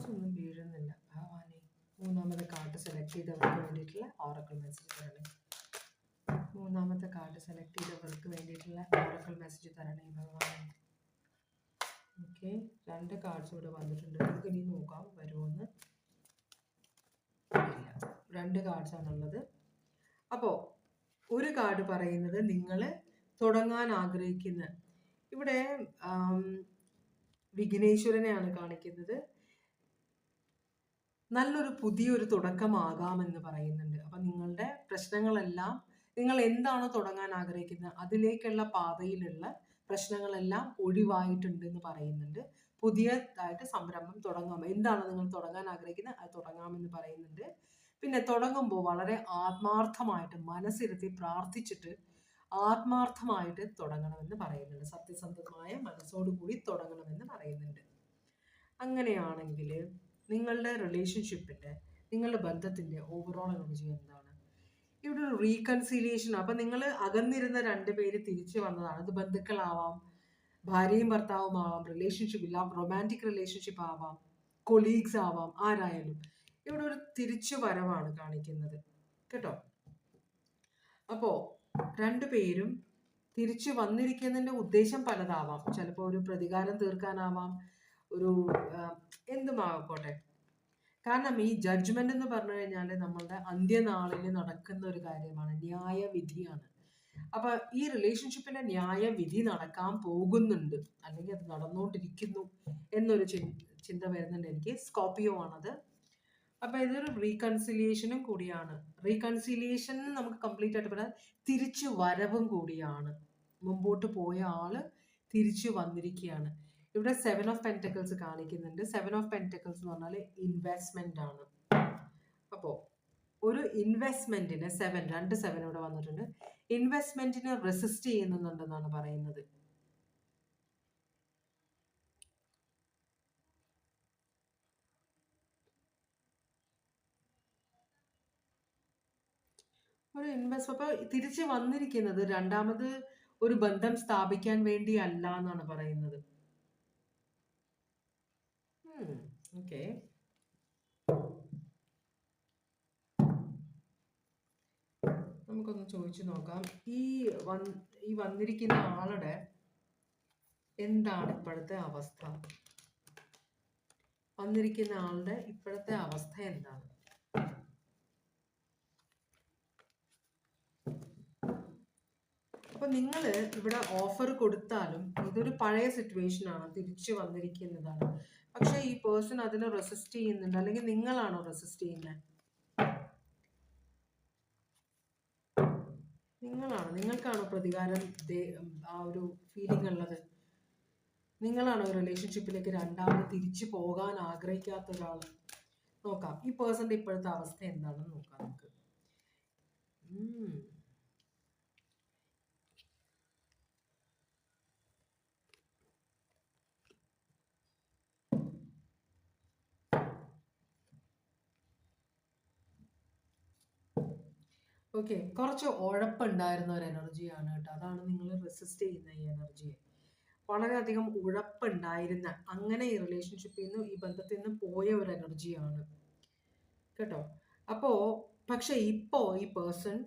ഒന്നും വീഴുന്നില്ല. ഭഗവാനെ, മൂന്നാമത്തെ കാർഡ് സെലക്ട് ചെയ്തവർക്ക് വേണ്ടിയിട്ടുള്ള ഓറക്കിൾ മെസ്സേജ് തരണേ. മൂന്നാമത്തെ കാർഡ് സെലക്ട് ചെയ്തവർക്ക് വേണ്ടിയിട്ടുള്ള ഓറക്കിൾ മെസ്സേജ് തരണേ ഭഗവാനെ. ഓക്കെ, 2 കാർഡ്സ് ഇവിടെ വന്നിട്ടുണ്ട്. നമുക്ക് ഇനി നോക്കാം വരുമോന്ന്. ഇല്ല, 2 കാർഡ്സ് ആണുള്ളത്. അപ്പോൾ ഒരു കാർഡ് പറയുന്നത് നിങ്ങൾ തുടങ്ങാൻ ആഗ്രഹിക്കുന്ന, ഇവിടെ വിഘ്നേശ്വരനെയാണ് കാണിക്കുന്നത്. നല്ലൊരു പുതിയൊരു തുടക്കമാകാമെന്ന് പറയുന്നുണ്ട്. അപ്പൊ നിങ്ങളുടെ പ്രശ്നങ്ങളെല്ലാം, നിങ്ങൾ എന്താണോ തുടങ്ങാൻ ആഗ്രഹിക്കുന്നത് അതിലേക്കുള്ള പാതയിലുള്ള പ്രശ്നങ്ങളെല്ലാം ഒഴിവായിട്ടുണ്ട് എന്ന് പറയുന്നുണ്ട്. പുതിയതായിട്ട് സംരംഭം തുടങ്ങാം. എന്താണ് നിങ്ങൾ തുടങ്ങാൻ ആഗ്രഹിക്കുന്നത് അത് തുടങ്ങാമെന്ന് പറയുന്നുണ്ട്. പിന്നെ തുടങ്ങുമ്പോൾ വളരെ ആത്മാർത്ഥമായിട്ട് മനസ്സിരുത്തി പ്രാർത്ഥിച്ചിട്ട് ആത്മാർത്ഥമായിട്ട് തുടങ്ങണമെന്ന് പറയുന്നുണ്ട്. സത്യസന്ധമായ മനസ്സോടുകൂടി തുടങ്ങണമെന്ന് പറയുന്നുണ്ട്. അങ്ങനെയാണെങ്കിൽ നിങ്ങളുടെ റിലേഷൻഷിപ്പിൻ്റെ, നിങ്ങളുടെ ബന്ധത്തിൻ്റെ ഓവറോൾ എനർജി എന്താണ്? ഇവിടെ ഒരു റീകൺസീലിയേഷൻ. അപ്പം നിങ്ങൾ അകന്നിരുന്ന 2 പേര് തിരിച്ചു വന്നതാണ്. അത് ബന്ധുക്കളാവാം, ഭാര്യയും ഭർത്താവും ആവാം, റിലേഷൻഷിപ്പ് ഇല്ല, റൊമാൻറ്റിക് റിലേഷൻഷിപ്പ് ആവാം, കൊളീഗ്സ് ആവാം, ആരായാലും ഇവിടെ ഒരു തിരിച്ചു വരവാണ് കാണിക്കുന്നത് കേട്ടോ. അപ്പോൾ 2 പേരും തിരിച്ചു വന്നിരിക്കുന്നതിൻ്റെ ഉദ്ദേശം പലതാവാം. ചിലപ്പോൾ ഒരു പ്രതികാരം തീർക്കാനാവാം, ഒരു എന്തുമാകട്ടെ. കാരണം ഈ ജഡ്ജ്മെന്റ് എന്ന് പറഞ്ഞു കഴിഞ്ഞാൽ നമ്മളുടെ അന്ത്യനാളിൽ നടക്കുന്ന ഒരു കാര്യമാണ്, ന്യായവിധിയാണ്. അപ്പൊ ഈ റിലേഷൻഷിപ്പിന്റെ ന്യായവിധി നടക്കാൻ പോകുന്നുണ്ട്, അല്ലെങ്കിൽ അത് നടന്നുകൊണ്ടിരിക്കുന്നു എന്നൊരു ചിന്ത വരുന്നുണ്ട് എനിക്ക്. സ്കോർപ്പിയോ ആണത്. അപ്പൊ ഇതൊരു റീകൺസിലിയേഷനും കൂടിയാണ്. റീകൺസിലിയേഷൻ നമുക്ക് കംപ്ലീറ്റ് ആയിട്ട് പറയാം, തിരിച്ചു വരവും കൂടിയാണ്. മുമ്പോട്ട് പോയ ആള് തിരിച്ചു വന്നിരിക്കുകയാണ്. ഇവിടെ 7 ഓഫ് പെന്റക്കിൾസ് കാണിക്കുന്നുണ്ട്. 7 ഓഫ് പെന്റക്കിൾസ് എന്ന് പറഞ്ഞാൽ ഇൻവെസ്റ്റ്മെന്റ് ആണ്. അപ്പോൾ ഒരു ഇൻവെസ്റ്റ്മെന്റിന് 2 7 ഇവിടെ വന്നിട്ടുണ്ട്. ഇൻവെസ്റ്റ്മെന്റിനെ റെസിസ്റ്റ് ചെയ്യുന്നുണ്ടെന്നാണ് പറയുന്നത്. ഒരു ഇൻവെസ്റ്റ് അപ്പോൾ തിരിച്ച് വന്നിരിക്കുന്നത് രണ്ടാമത് ഒരു ബന്ധം സ്ഥാപിക്കാൻ വേണ്ടി അല്ല എന്നാണ് പറയുന്നത്. ഓക്കെ, നമുക്കൊന്ന് ചോദിച്ചു നോക്കാം. ഈ വന്നിരിക്കുന്ന ആളുടെ എന്താണ് ഇപ്പോഴത്തെ അവസ്ഥ? വന്നിരിക്കുന്ന ആളുടെ ഇപ്പോഴത്തെ അവസ്ഥ എന്താണ്? അപ്പൊ നിങ്ങൾ ഇവിടെ ഓഫർ കൊടുത്താലും ഇതൊരു പഴയ സിറ്റുവേഷൻ ആണ്, തിരിച്ചു വന്നിരിക്കുന്നതാണ്. പക്ഷെ ഈ പേഴ്സൺ അതിനെ റെസിസ്റ്റ് ചെയ്യുന്നുണ്ട്, അല്ലെങ്കിൽ നിങ്ങളാണോ റെസിസ്റ്റ് ചെയ്യുന്നത്? നിങ്ങൾക്കാണോ പ്രതികാരം ആ ഒരു ഫീലിംഗ് ഉള്ളത്? നിങ്ങളാണോ റിലേഷൻഷിപ്പിലേക്ക് രണ്ടാമത് തിരിച്ചു പോകാൻ ആഗ്രഹിക്കാത്ത ഒരാൾ? നോക്കാം ഈ പേഴ്സന്റെ ഇപ്പോഴത്തെ അവസ്ഥ എന്താണെന്ന് നോക്കാം നമുക്ക്. ഓക്കെ, കുറച്ച് ഉഴപ്പുണ്ടായിരുന്ന ഒരു എനർജിയാണ് കേട്ടോ. അതാണ് നിങ്ങൾ റെസിസ്റ്റ് ചെയ്യുന്ന ഈ എനർജിയെ. വളരെയധികം ഉഴപ്പുണ്ടായിരുന്ന, അങ്ങനെ ഈ റിലേഷൻഷിപ്പിൽ നിന്ന്, ഈ ബന്ധത്തിൽ നിന്ന് പോയ ഒരു എനർജിയാണ് കേട്ടോ. അപ്പോൾ പക്ഷെ ഇപ്പോൾ ഈ പേഴ്സൺ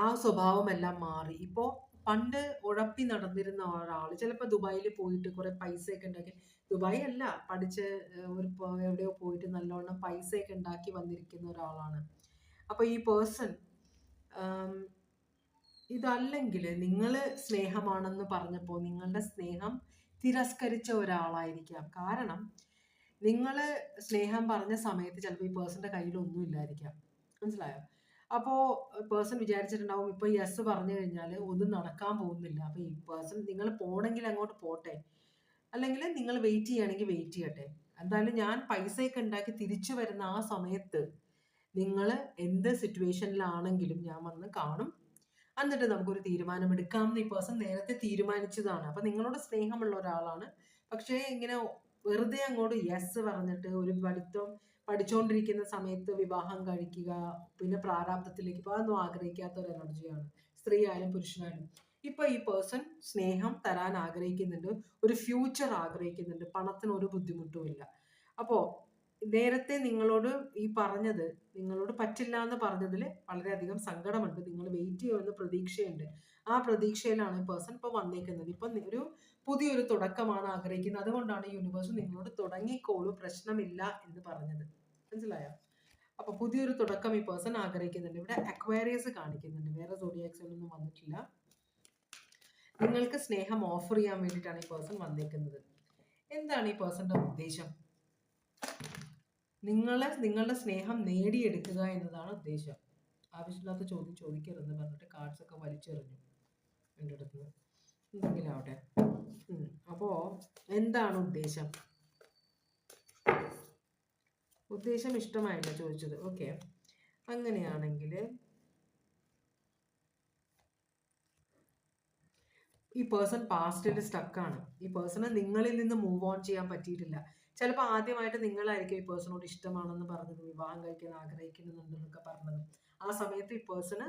ആ സ്വഭാവമെല്ലാം മാറി. ഇപ്പോൾ പണ്ട് ഉഴപ്പി നടന്നിരുന്ന ഒരാൾ ചിലപ്പോൾ ദുബായിൽ പോയിട്ട് കുറെ പൈസയൊക്കെ ഉണ്ടാക്കി, ദുബായ് അല്ല, പഠിച്ച് ഒരു എവിടെയോ പോയിട്ട് നല്ലോണം പൈസയൊക്കെ ഉണ്ടാക്കി വന്നിരിക്കുന്ന ഒരാളാണ്. അപ്പോൾ ഈ പേഴ്സൺ ഇതല്ലെങ്കിൽ നിങ്ങൾ സ്നേഹമാണെന്ന് പറഞ്ഞപ്പോൾ നിങ്ങളുടെ സ്നേഹം തിരസ്കരിച്ച ഒരാളായിരിക്കാം. കാരണം നിങ്ങൾ സ്നേഹം പറഞ്ഞ സമയത്ത് ചിലപ്പോൾ ഈ പേഴ്സന്റെ കയ്യിൽ ഒന്നും ഇല്ലായിരിക്കാം. മനസ്സിലായോ? അപ്പോൾ പേഴ്സൺ വിചാരിച്ചിട്ടുണ്ടാവും ഇപ്പോൾ യെസ് പറഞ്ഞു കഴിഞ്ഞാൽ ഒന്നും നടക്കാൻ പോകുന്നില്ല, അപ്പോൾ ഈ പേഴ്സൺ നിങ്ങൾ പോണെങ്കിൽ അങ്ങോട്ട് പോട്ടെ, അല്ലെങ്കിൽ നിങ്ങൾ വെയിറ്റ് ചെയ്യുകയാണെങ്കിൽ വെയിറ്റ് ചെയ്യട്ടെ, എന്തായാലും ഞാൻ പൈസയൊക്കെ ഉണ്ടാക്കി തിരിച്ചു വരുന്ന ആ സമയത്ത് നിങ്ങൾ എന്ത് സിറ്റുവേഷനിലാണെങ്കിലും ഞാൻ വന്ന് കാണും, എന്നിട്ട് നമുക്കൊരു തീരുമാനം എടുക്കാം എന്ന് ഈ പേഴ്സൺ നേരത്തെ തീരുമാനിച്ചതാണ്. അപ്പൊ നിങ്ങളോട് സ്നേഹമുള്ള ഒരാളാണ്. പക്ഷേ ഇങ്ങനെ വെറുതെ അങ്ങോട്ട് യെസ് പറഞ്ഞിട്ട് ഒരു പഠിച്ചുകൊണ്ടിരിക്കുന്ന സമയത്ത് വിവാഹം കഴിക്കുക, പിന്നെ പ്രാരാബ്ധത്തിലേക്ക് പോകാനൊന്നും ആഗ്രഹിക്കാത്ത ഒരു എനർജിയാണ്. സ്ത്രീ ആയാലും പുരുഷനായാലും ഇപ്പൊ ഈ പേഴ്സൺ സ്നേഹം തരാൻ ആഗ്രഹിക്കുന്നുണ്ട്, ഒരു ഫ്യൂച്ചർ ആഗ്രഹിക്കുന്നുണ്ട്, പണത്തിന് ഒരു ബുദ്ധിമുട്ടുമില്ല. അപ്പോ നേരത്തെ നിങ്ങളോട് ഈ പറഞ്ഞത്, നിങ്ങളോട് പറ്റില്ല എന്ന് പറഞ്ഞതിൽ വളരെയധികം സങ്കടമുണ്ട്. നിങ്ങൾ വെയിറ്റ് ചെയ്യുമെന്ന് പ്രതീക്ഷയുണ്ട്. ആ പ്രതീക്ഷയിലാണ് പേഴ്സൺ ഇപ്പോൾ വന്നേക്കുന്നത്. ഇപ്പം ഒരു പുതിയൊരു തുടക്കമാണ് ആഗ്രഹിക്കുന്നത്. അതുകൊണ്ടാണ് യൂണിവേഴ്സ് നിങ്ങളോട് തുടങ്ങിക്കോളൂ, പ്രശ്നമില്ല എന്ന് പറഞ്ഞത്. മനസ്സിലായോ? അപ്പൊ പുതിയൊരു തുടക്കം ഈ പേഴ്സൺ ആഗ്രഹിക്കുന്നുണ്ട്. ഇവിടെ അക്വേറിയസ് കാണിക്കുന്നുണ്ട്, വേറെ സോഡിയാക് സൈൻ ഒന്നും വന്നിട്ടില്ല. നിങ്ങൾക്ക് സ്നേഹം ഓഫർ ചെയ്യാൻ വേണ്ടിയിട്ടാണ് ഈ പേഴ്സൺ വന്നേക്കുന്നത്. എന്താണ് ഈ പേഴ്സന്റെ ഉദ്ദേശം? നിങ്ങളുടെ സ്നേഹം നേടിയെടുക്കുക എന്നതാണ് ഉദ്ദേശം. ആവശ്യമില്ലാത്ത ചോദ്യം ചോദിക്കരുതെന്ന് പറഞ്ഞിട്ട് കാർഡ്സ് ഒക്കെ വലിച്ചെറിഞ്ഞു എൻ്റെ അടുത്ത്. എന്തെങ്കിലും ആവട്ടെ. അപ്പോ എന്താണ് ഉദ്ദേശം? ഉദ്ദേശം ഇഷ്ടമായില്ല ചോദിച്ചത്. ഓക്കെ, അങ്ങനെയാണെങ്കിൽ ഈ പേഴ്സൺ പാസ്റ്റിൽ സ്റ്റക്കാണ്. ഈ പേഴ്സണ് നിങ്ങളിൽ നിന്ന് മൂവ് ഓൺ ചെയ്യാൻ പറ്റിയിട്ടില്ല. ചിലപ്പോൾ ആദ്യമായിട്ട് നിങ്ങളായിരിക്കും ഈ പേഴ്സണോട് ഇഷ്ടമാണെന്ന് പറഞ്ഞത്, വിവാഹം കഴിക്കാൻ ആഗ്രഹിക്കുന്നുണ്ടെന്നൊക്കെ പറഞ്ഞത്. ആ സമയത്ത് ഈ പേഴ്സണ്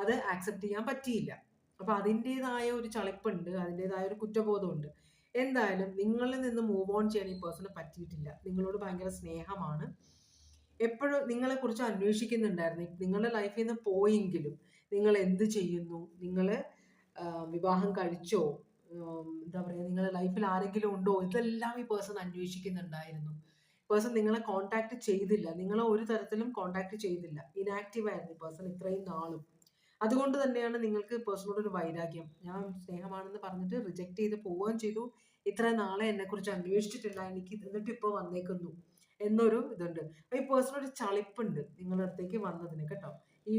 അത് ആക്സെപ്റ്റ് ചെയ്യാൻ പറ്റിയില്ല. അപ്പൊ അതിൻ്റെതായ ഒരു ചളിപ്പുണ്ട്, അതിൻ്റെതായ ഒരു കുറ്റബോധമുണ്ട്. എന്തായാലും നിങ്ങളിൽ നിന്ന് മൂവ് ഓൺ ചെയ്യാൻ ഈ പേഴ്സണ് പറ്റിയിട്ടില്ല. നിങ്ങളോട് ഭയങ്കര സ്നേഹമാണ്, എപ്പോഴും നിങ്ങളെ കുറിച്ച് അന്വേഷിക്കുന്നുണ്ടായിരുന്നു. നിങ്ങളുടെ ലൈഫിൽ നിന്ന് പോയെങ്കിലും നിങ്ങൾ എന്ത് ചെയ്യുന്നു, നിങ്ങൾ വിവാഹം കഴിച്ചോ, എന്താ പറയുക, നിങ്ങളുടെ ലൈഫിൽ ആരെങ്കിലും ഉണ്ടോ, ഇതെല്ലാം ഈ പേഴ്സൺ അന്വേഷിക്കുന്നുണ്ടായിരുന്നു. പേഴ്സൺ നിങ്ങളെ കോൺടാക്ട് ചെയ്തില്ല, നിങ്ങളെ ഒരു തരത്തിലും കോൺടാക്ട് ചെയ്തില്ല, ഇനാക്റ്റീവ് ആയിരുന്നു ഈ പേഴ്സൺ ഇത്രയും നാളും. അതുകൊണ്ട് തന്നെയാണ് നിങ്ങൾക്ക് പേഴ്സണോട് ഒരു വൈരാഗ്യം. ഞാൻ സ്നേഹമാണെന്ന് പറഞ്ഞിട്ട് റിജക്ട് ചെയ്ത് പോവുകയും ചെയ്തു, ഇത്ര നാളെ എന്നെക്കുറിച്ച് അന്വേഷിച്ചിട്ടില്ല, എനിക്ക് എന്നിട്ട് ഇപ്പോൾ വന്നേക്കുന്നു എന്നൊരു ഇതുണ്ട്. ഈ പേഴ്സണൊരു ചളിപ്പുണ്ട് നിങ്ങളുടെ അടുത്തേക്ക് വന്നതിന് കേട്ടോ. ഈ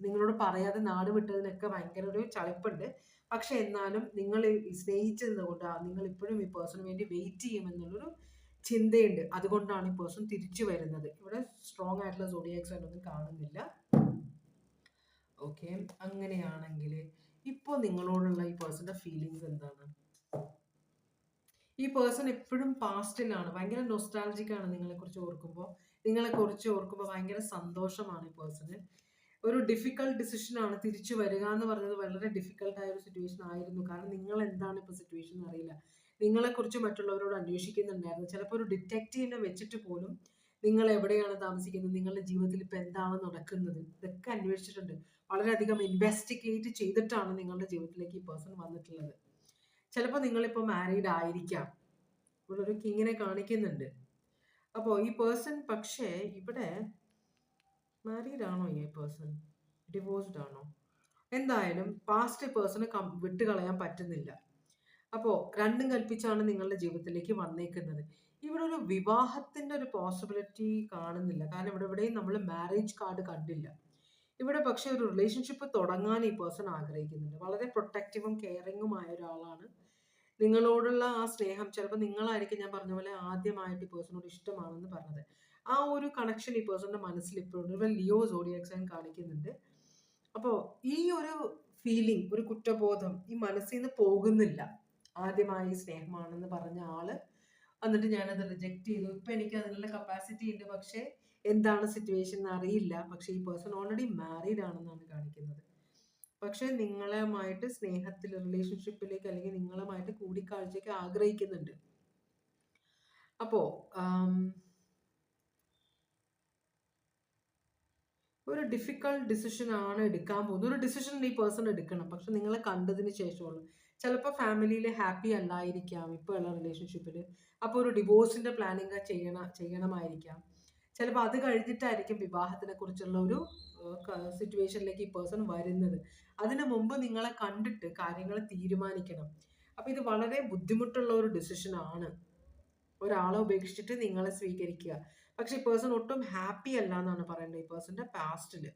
നിങ്ങളോട് പറയാതെ നാട് വിട്ടതിനൊക്കെ ഭയങ്കര ഒരു ചളിപ്പുണ്ട്. പക്ഷെ എന്നാലും നിങ്ങൾ സ്നേഹിച്ചത് കൊണ്ട് നിങ്ങൾ ഇപ്പോഴും ഈ പേഴ്സണിന് വേണ്ടി വെയിറ്റ് ചെയ്യുമെന്നുള്ളൊരു ചിന്തയുണ്ട്. അതുകൊണ്ടാണ് ഈ പേഴ്സൺ തിരിച്ചു വരുന്നത്. ഇവിടെ സ്ട്രോങ് ആയിട്ടുള്ള സോഡിയാക് സൈൻ ഒന്നും കാണുന്നില്ല. ഓക്കെ, അങ്ങനെയാണെങ്കിൽ ഇപ്പോൾ നിങ്ങളോടുള്ള ഈ പേഴ്സന്റെ ഫീലിങ്സ് എന്താണ്? ഈ പേഴ്സൺ എപ്പോഴും പാസ്റ്റിലാണ്, ഭയങ്കര നൊസ്റ്റാൾജിക് ആണ് നിങ്ങളെക്കുറിച്ച് ഓർക്കുമ്പോൾ ഭയങ്കര സന്തോഷമാണ് ഈ പേഴ്സണ്. ഒരു ഡിഫിക്കൽട്ട് ഡിസിഷൻ ആണ് തിരിച്ചു വരിക എന്ന് പറഞ്ഞത്. വളരെ ഡിഫിക്കൽട്ട് ആയ ഒരു സിറ്റുവേഷൻ ആയിരുന്നു. കാരണം നിങ്ങൾ എന്താണ് ഇപ്പോൾ സിറ്റുവേഷൻ എന്ന് അറിയില്ല. നിങ്ങളെക്കുറിച്ച് മറ്റുള്ളവരോട് അന്വേഷിക്കുന്നുണ്ടായിരുന്നു. ചിലപ്പോൾ ഒരു ഡിറ്റക്റ്റീവിനെ വെച്ചിട്ട് പോലും നിങ്ങൾ എവിടെയാണ് താമസിക്കുന്നത്, നിങ്ങളുടെ ജീവിതത്തിൽ ഇപ്പം എന്താണ് നടക്കുന്നത്, ഇതൊക്കെ അന്വേഷിച്ചിട്ടുണ്ട്. വളരെയധികം ഇൻവെസ്റ്റിഗേറ്റ് ചെയ്തിട്ടാണ് നിങ്ങളുടെ ജീവിതത്തിലേക്ക് ഈ പേഴ്സൺ വന്നിട്ടുള്ളത്. ചിലപ്പോൾ നിങ്ങളിപ്പോൾ മാരീഡ് ആയിരിക്കാം. ഇവിടെ ഒരു കിങ്ങിനെ കാണിക്കുന്നുണ്ട്. അപ്പോൾ ഈ പേഴ്സൺ പക്ഷേ ഇവിടെ മാരീഡ് ആണോ? ഈ പേഴ്സൺ ഡിവോഴ്സ്ഡ് ആണോ? എന്തായാലും പാസ്റ്റ് പേഴ്സണ് വിട്ടുകളയാൻ പറ്റുന്നില്ല. അപ്പോൾ രണ്ടും കൽപ്പിച്ചാണ് നിങ്ങളുടെ ജീവിതത്തിലേക്ക് വന്നേക്കുന്നത്. ഇവിടെ ഒരു വിവാഹത്തിന്റെ ഒരു പോസിബിലിറ്റി കാണുന്നില്ല. കാരണം ഇവിടെയും നമ്മൾ മാരേജ് കാർഡ് കണ്ടില്ല. ഇവിടെ പക്ഷെ ഒരു റിലേഷൻഷിപ്പ് തുടങ്ങാൻ ഈ പേഴ്സൺ ആഗ്രഹിക്കുന്നുണ്ട്. വളരെ പ്രൊട്ടക്റ്റീവും കെയറിങ്ങുമായ ഒരാളാണ്. നിങ്ങളോടുള്ള ആ സ്നേഹം ചിലപ്പോൾ നിങ്ങളായിരിക്കും, ഞാൻ പറഞ്ഞ പോലെ ആദ്യമായിട്ട് ഈ പേഴ്സണോട് ഇഷ്ടമാണെന്ന് പറഞ്ഞത്. ആ ഒരു കണക്ഷൻ ഈ പേഴ്സന്റെ മനസ്സിൽ ഇപ്പോഴുണ്ട്. ഇവിടെ ലിയോ സോഡിയാക് സൈൻ കാണിക്കുന്നുണ്ട്. അപ്പോൾ ഈ ഒരു ഫീലിംഗ്, ഒരു കുറ്റബോധം ഈ മനസ്സിൽ നിന്ന് പോകുന്നില്ല. ആദ്യമായി സ്നേഹമാണെന്ന് പറഞ്ഞ ആള് എന്നിട്ട് ഞാനത് റിജക്റ്റ് ചെയ്തു. ഇപ്പൊ എനിക്ക് അതിനുള്ള കപ്പാസിറ്റി ഉണ്ട്, പക്ഷെ എന്താണ് സിറ്റുവേഷൻ എന്ന് അറിയില്ല. പക്ഷെ ഈ പേഴ്സൺ ഓൾറെഡി മാരീഡ് ആണെന്നാണ് കാണിക്കുന്നത്. പക്ഷെ നിങ്ങളുമായിട്ട് സ്നേഹത്തിൽ, റിലേഷൻഷിപ്പിലേക്ക് അല്ലെങ്കിൽ നിങ്ങളുമായിട്ട് കൂടിക്കാഴ്ചയ്ക്ക് ആഗ്രഹിക്കുന്നുണ്ട്. അപ്പോ ഒരു ഡിഫിക്കൽട്ട് ഡിസിഷൻ ആണ് എടുക്കാൻ പോകുന്നത്. ഒരു ഡിസിഷൻ ഈ പേഴ്സൺ എടുക്കണം, പക്ഷെ നിങ്ങളെ കണ്ടതിന് ശേഷമുള്ളൂ. ചിലപ്പോൾ ഫാമിലിയിൽ ഹാപ്പി അല്ലായിരിക്കാം ഇപ്പോൾ ഉള്ള റിലേഷൻഷിപ്പിൽ. അപ്പോൾ ഒരു ഡിവോഴ്സിന്റെ പ്ലാനിങ് ചെയ്യണമായിരിക്കാം. ചിലപ്പോൾ അത് കഴിഞ്ഞിട്ടായിരിക്കും വിവാഹത്തിനെ കുറിച്ചുള്ള ഒരു സിറ്റുവേഷനിലേക്ക് ഈ പേഴ്സൺ വരുന്നത്. അതിനു മുമ്പ് നിങ്ങളെ കണ്ടിട്ട് കാര്യങ്ങൾ തീരുമാനിക്കണം. അപ്പോൾ ഇത് വളരെ ബുദ്ധിമുട്ടുള്ള ഒരു ഡിസിഷൻ ആണ്. ഒരാളെ ഉപേക്ഷിച്ചിട്ട് നിങ്ങളെ സ്വീകരിക്കുക. പക്ഷെ ഈ പേഴ്സൺ ഒട്ടും ഹാപ്പി അല്ല എന്നാണ് പറയുന്നത് ഈ പേഴ്സന്റെ പാസ്റ്റില്.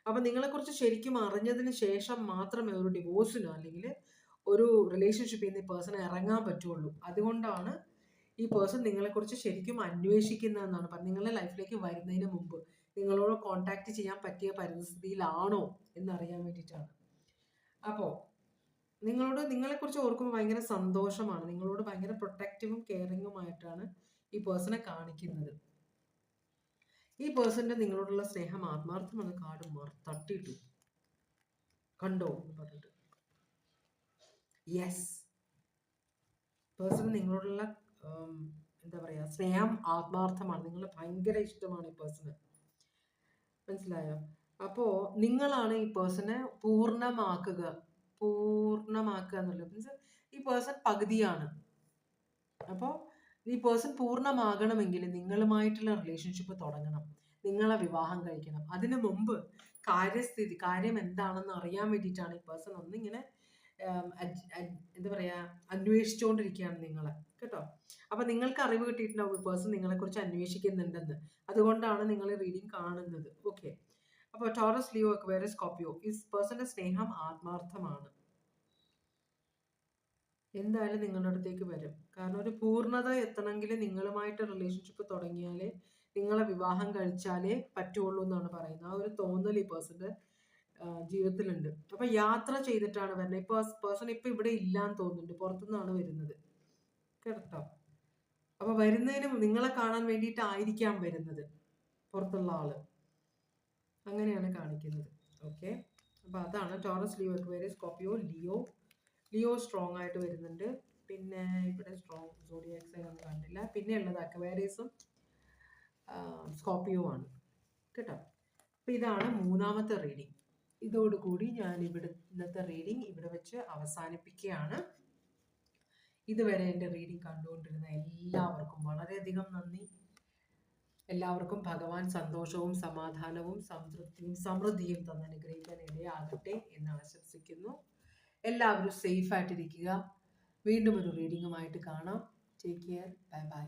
അപ്പൊ നിങ്ങളെക്കുറിച്ച് ശരിക്കും അറിഞ്ഞതിന് ശേഷം മാത്രമേ ഒരു ഡിവോഴ്സിനോ അല്ലെങ്കിൽ ഒരു റിലേഷൻഷിപ്പിൽ നിന്ന് ഈ പേഴ്സണ് ഇറങ്ങാൻ പറ്റുള്ളൂ. അതുകൊണ്ടാണ് ഈ പേഴ്സൺ നിങ്ങളെക്കുറിച്ച് ശരിക്കും അന്വേഷിക്കുന്നതെന്നാണ് പറഞ്ഞത്. നിങ്ങളുടെ ലൈഫിലേക്ക് വരുന്നതിന് മുമ്പ് നിങ്ങളോട് കോണ്ടാക്ട് ചെയ്യാൻ പറ്റിയ പരിസ്ഥിതിയിലാണോ എന്നറിയാൻ വേണ്ടിയിട്ടാണ്. അപ്പോൾ നിങ്ങളെക്കുറിച്ച് ഓർക്കുമ്പോൾ ഭയങ്കര സന്തോഷമാണ്. നിങ്ങളോട് ഭയങ്കര പ്രൊട്ടക്റ്റീവും കെയറിങ്ങുമായിട്ടാണ് ഈ പേഴ്സണെ കാണിക്കുന്നത്. ഈ പേഴ്സന്റെ നിങ്ങളോടുള്ള സ്നേഹം ആത്മാർത്ഥമാണ്. കാർഡ് തട്ടിയിട്ടു കണ്ടോ എന്ന് പറഞ്ഞിട്ട്. യെസ്, പേഴ്സൺ നിങ്ങളോടുള്ള എന്താ പറയാ, സ്നേഹം ആത്മാർത്ഥമാണ്. നിങ്ങളെ ഭയങ്കര ഇഷ്ടമാണ് ഈ പേഴ്സണ്. മനസ്സിലായോ? അപ്പോ നിങ്ങളാണ് ഈ പേഴ്സണെ പൂർണ്ണമാക്കുക എന്നുള്ളത്. മീൻസ് ഈ പേഴ്സൺ പകുതിയാണ്. അപ്പോൾ ഈ പേഴ്സൺ പൂർണ്ണമാകണമെങ്കിൽ നിങ്ങളുമായിട്ടുള്ള റിലേഷൻഷിപ്പ് തുടങ്ങണം, നിങ്ങളെ വിവാഹം കഴിക്കണം. അതിനു മുമ്പ് കാര്യം എന്താണെന്ന് അറിയാൻ വേണ്ടിയിട്ടാണ് ഈ പേഴ്സൺ ഒന്നിങ്ങനെ എന്താ പറയാ, അന്വേഷിച്ചുകൊണ്ടിരിക്കുകയാണ് നിങ്ങളെ, കേട്ടോ. അപ്പൊ നിങ്ങൾക്ക് അറിവ് കിട്ടിയിട്ടുണ്ടാവും ഈ പേഴ്സൺ നിങ്ങളെക്കുറിച്ച് അന്വേഷിക്കുന്നുണ്ടെന്ന്. അതുകൊണ്ടാണ് നിങ്ങൾ റീഡിങ് കാണുന്നത്. ഓക്കെ, അപ്പോൾ ടോറസ്, ലിയോ, അക്വേറിയസ്, സ്കോർപിയോ, ഈ പേഴ്സന്റെ സ്നേഹം ആത്മാർത്ഥമാണ്. എന്തായാലും നിങ്ങളുടെ അടുത്തേക്ക് വരും. കാരണം ഒരു പൂർണ്ണത എത്തണമെങ്കിൽ നിങ്ങളുമായിട്ട് റിലേഷൻഷിപ്പ് തുടങ്ങിയാലേ, നിങ്ങളെ വിവാഹം കഴിച്ചാലേ പറ്റുള്ളൂ എന്നാണ് പറയുന്നത്. ആ ഒരു തോന്നൽ ഈ പേഴ്സന്റെ ജീവിതത്തിലുണ്ട്. അപ്പൊ യാത്ര ചെയ്തിട്ടാണ് വരുന്നത്. ഇപ്പൊ പേഴ്സൺ ഇപ്പൊ ഇവിടെ ഇല്ലാന്ന് തോന്നുന്നുണ്ട്, പുറത്തുനിന്നാണ് വരുന്നത്, കേട്ടോ. അപ്പൊ വരുന്നതിന് നിങ്ങളെ കാണാൻ വേണ്ടിയിട്ടായിരിക്കാം വരുന്നത് പുറത്തുള്ള ആള്. അങ്ങനെയാണ് കാണിക്കുന്നത്. ഓക്കെ, അപ്പൊ അതാണ് Taurus, Leo, Aquarius, Scorpio. Leo strong ആയിട്ട് വരുന്നുണ്ട്. പിന്നെ ഇവിടെ സ്ട്രോങ് സോഡിയാക് സൈൻ ഒന്നും കണ്ടില്ല. പിന്നെ ഉള്ളത് അക്വേറിയസും സ്കോർപിയോ ആണ്, കേട്ടോ. അപ്പൊ ഇതാണ് മൂന്നാമത്തെ റീഡിങ്. ഇതോടുകൂടി ഞാൻ ഇന്നത്തെ റീഡിങ് ഇവിടെ വെച്ച് അവസാനിപ്പിക്കുകയാണ്. ഇതുവരെ എൻ്റെ റീഡിങ് കണ്ടുകൊണ്ടിരുന്ന എല്ലാവർക്കും വളരെയധികം നന്ദി. എല്ലാവർക്കും ഭഗവാൻ സന്തോഷവും സമാധാനവും സംതൃപ്തിയും സമൃദ്ധിയും തന്നനുഗ്രഹിക്കാൻ ഇടയാകട്ടെ എന്ന് ആശംസിക്കുന്നു. എല്ലാവരും സേഫ് ആയിട്ടിരിക്കുക. വീണ്ടും ഒരു റീഡിങ്ങുമായിട്ട് കാണാം. Take care. Bye bye.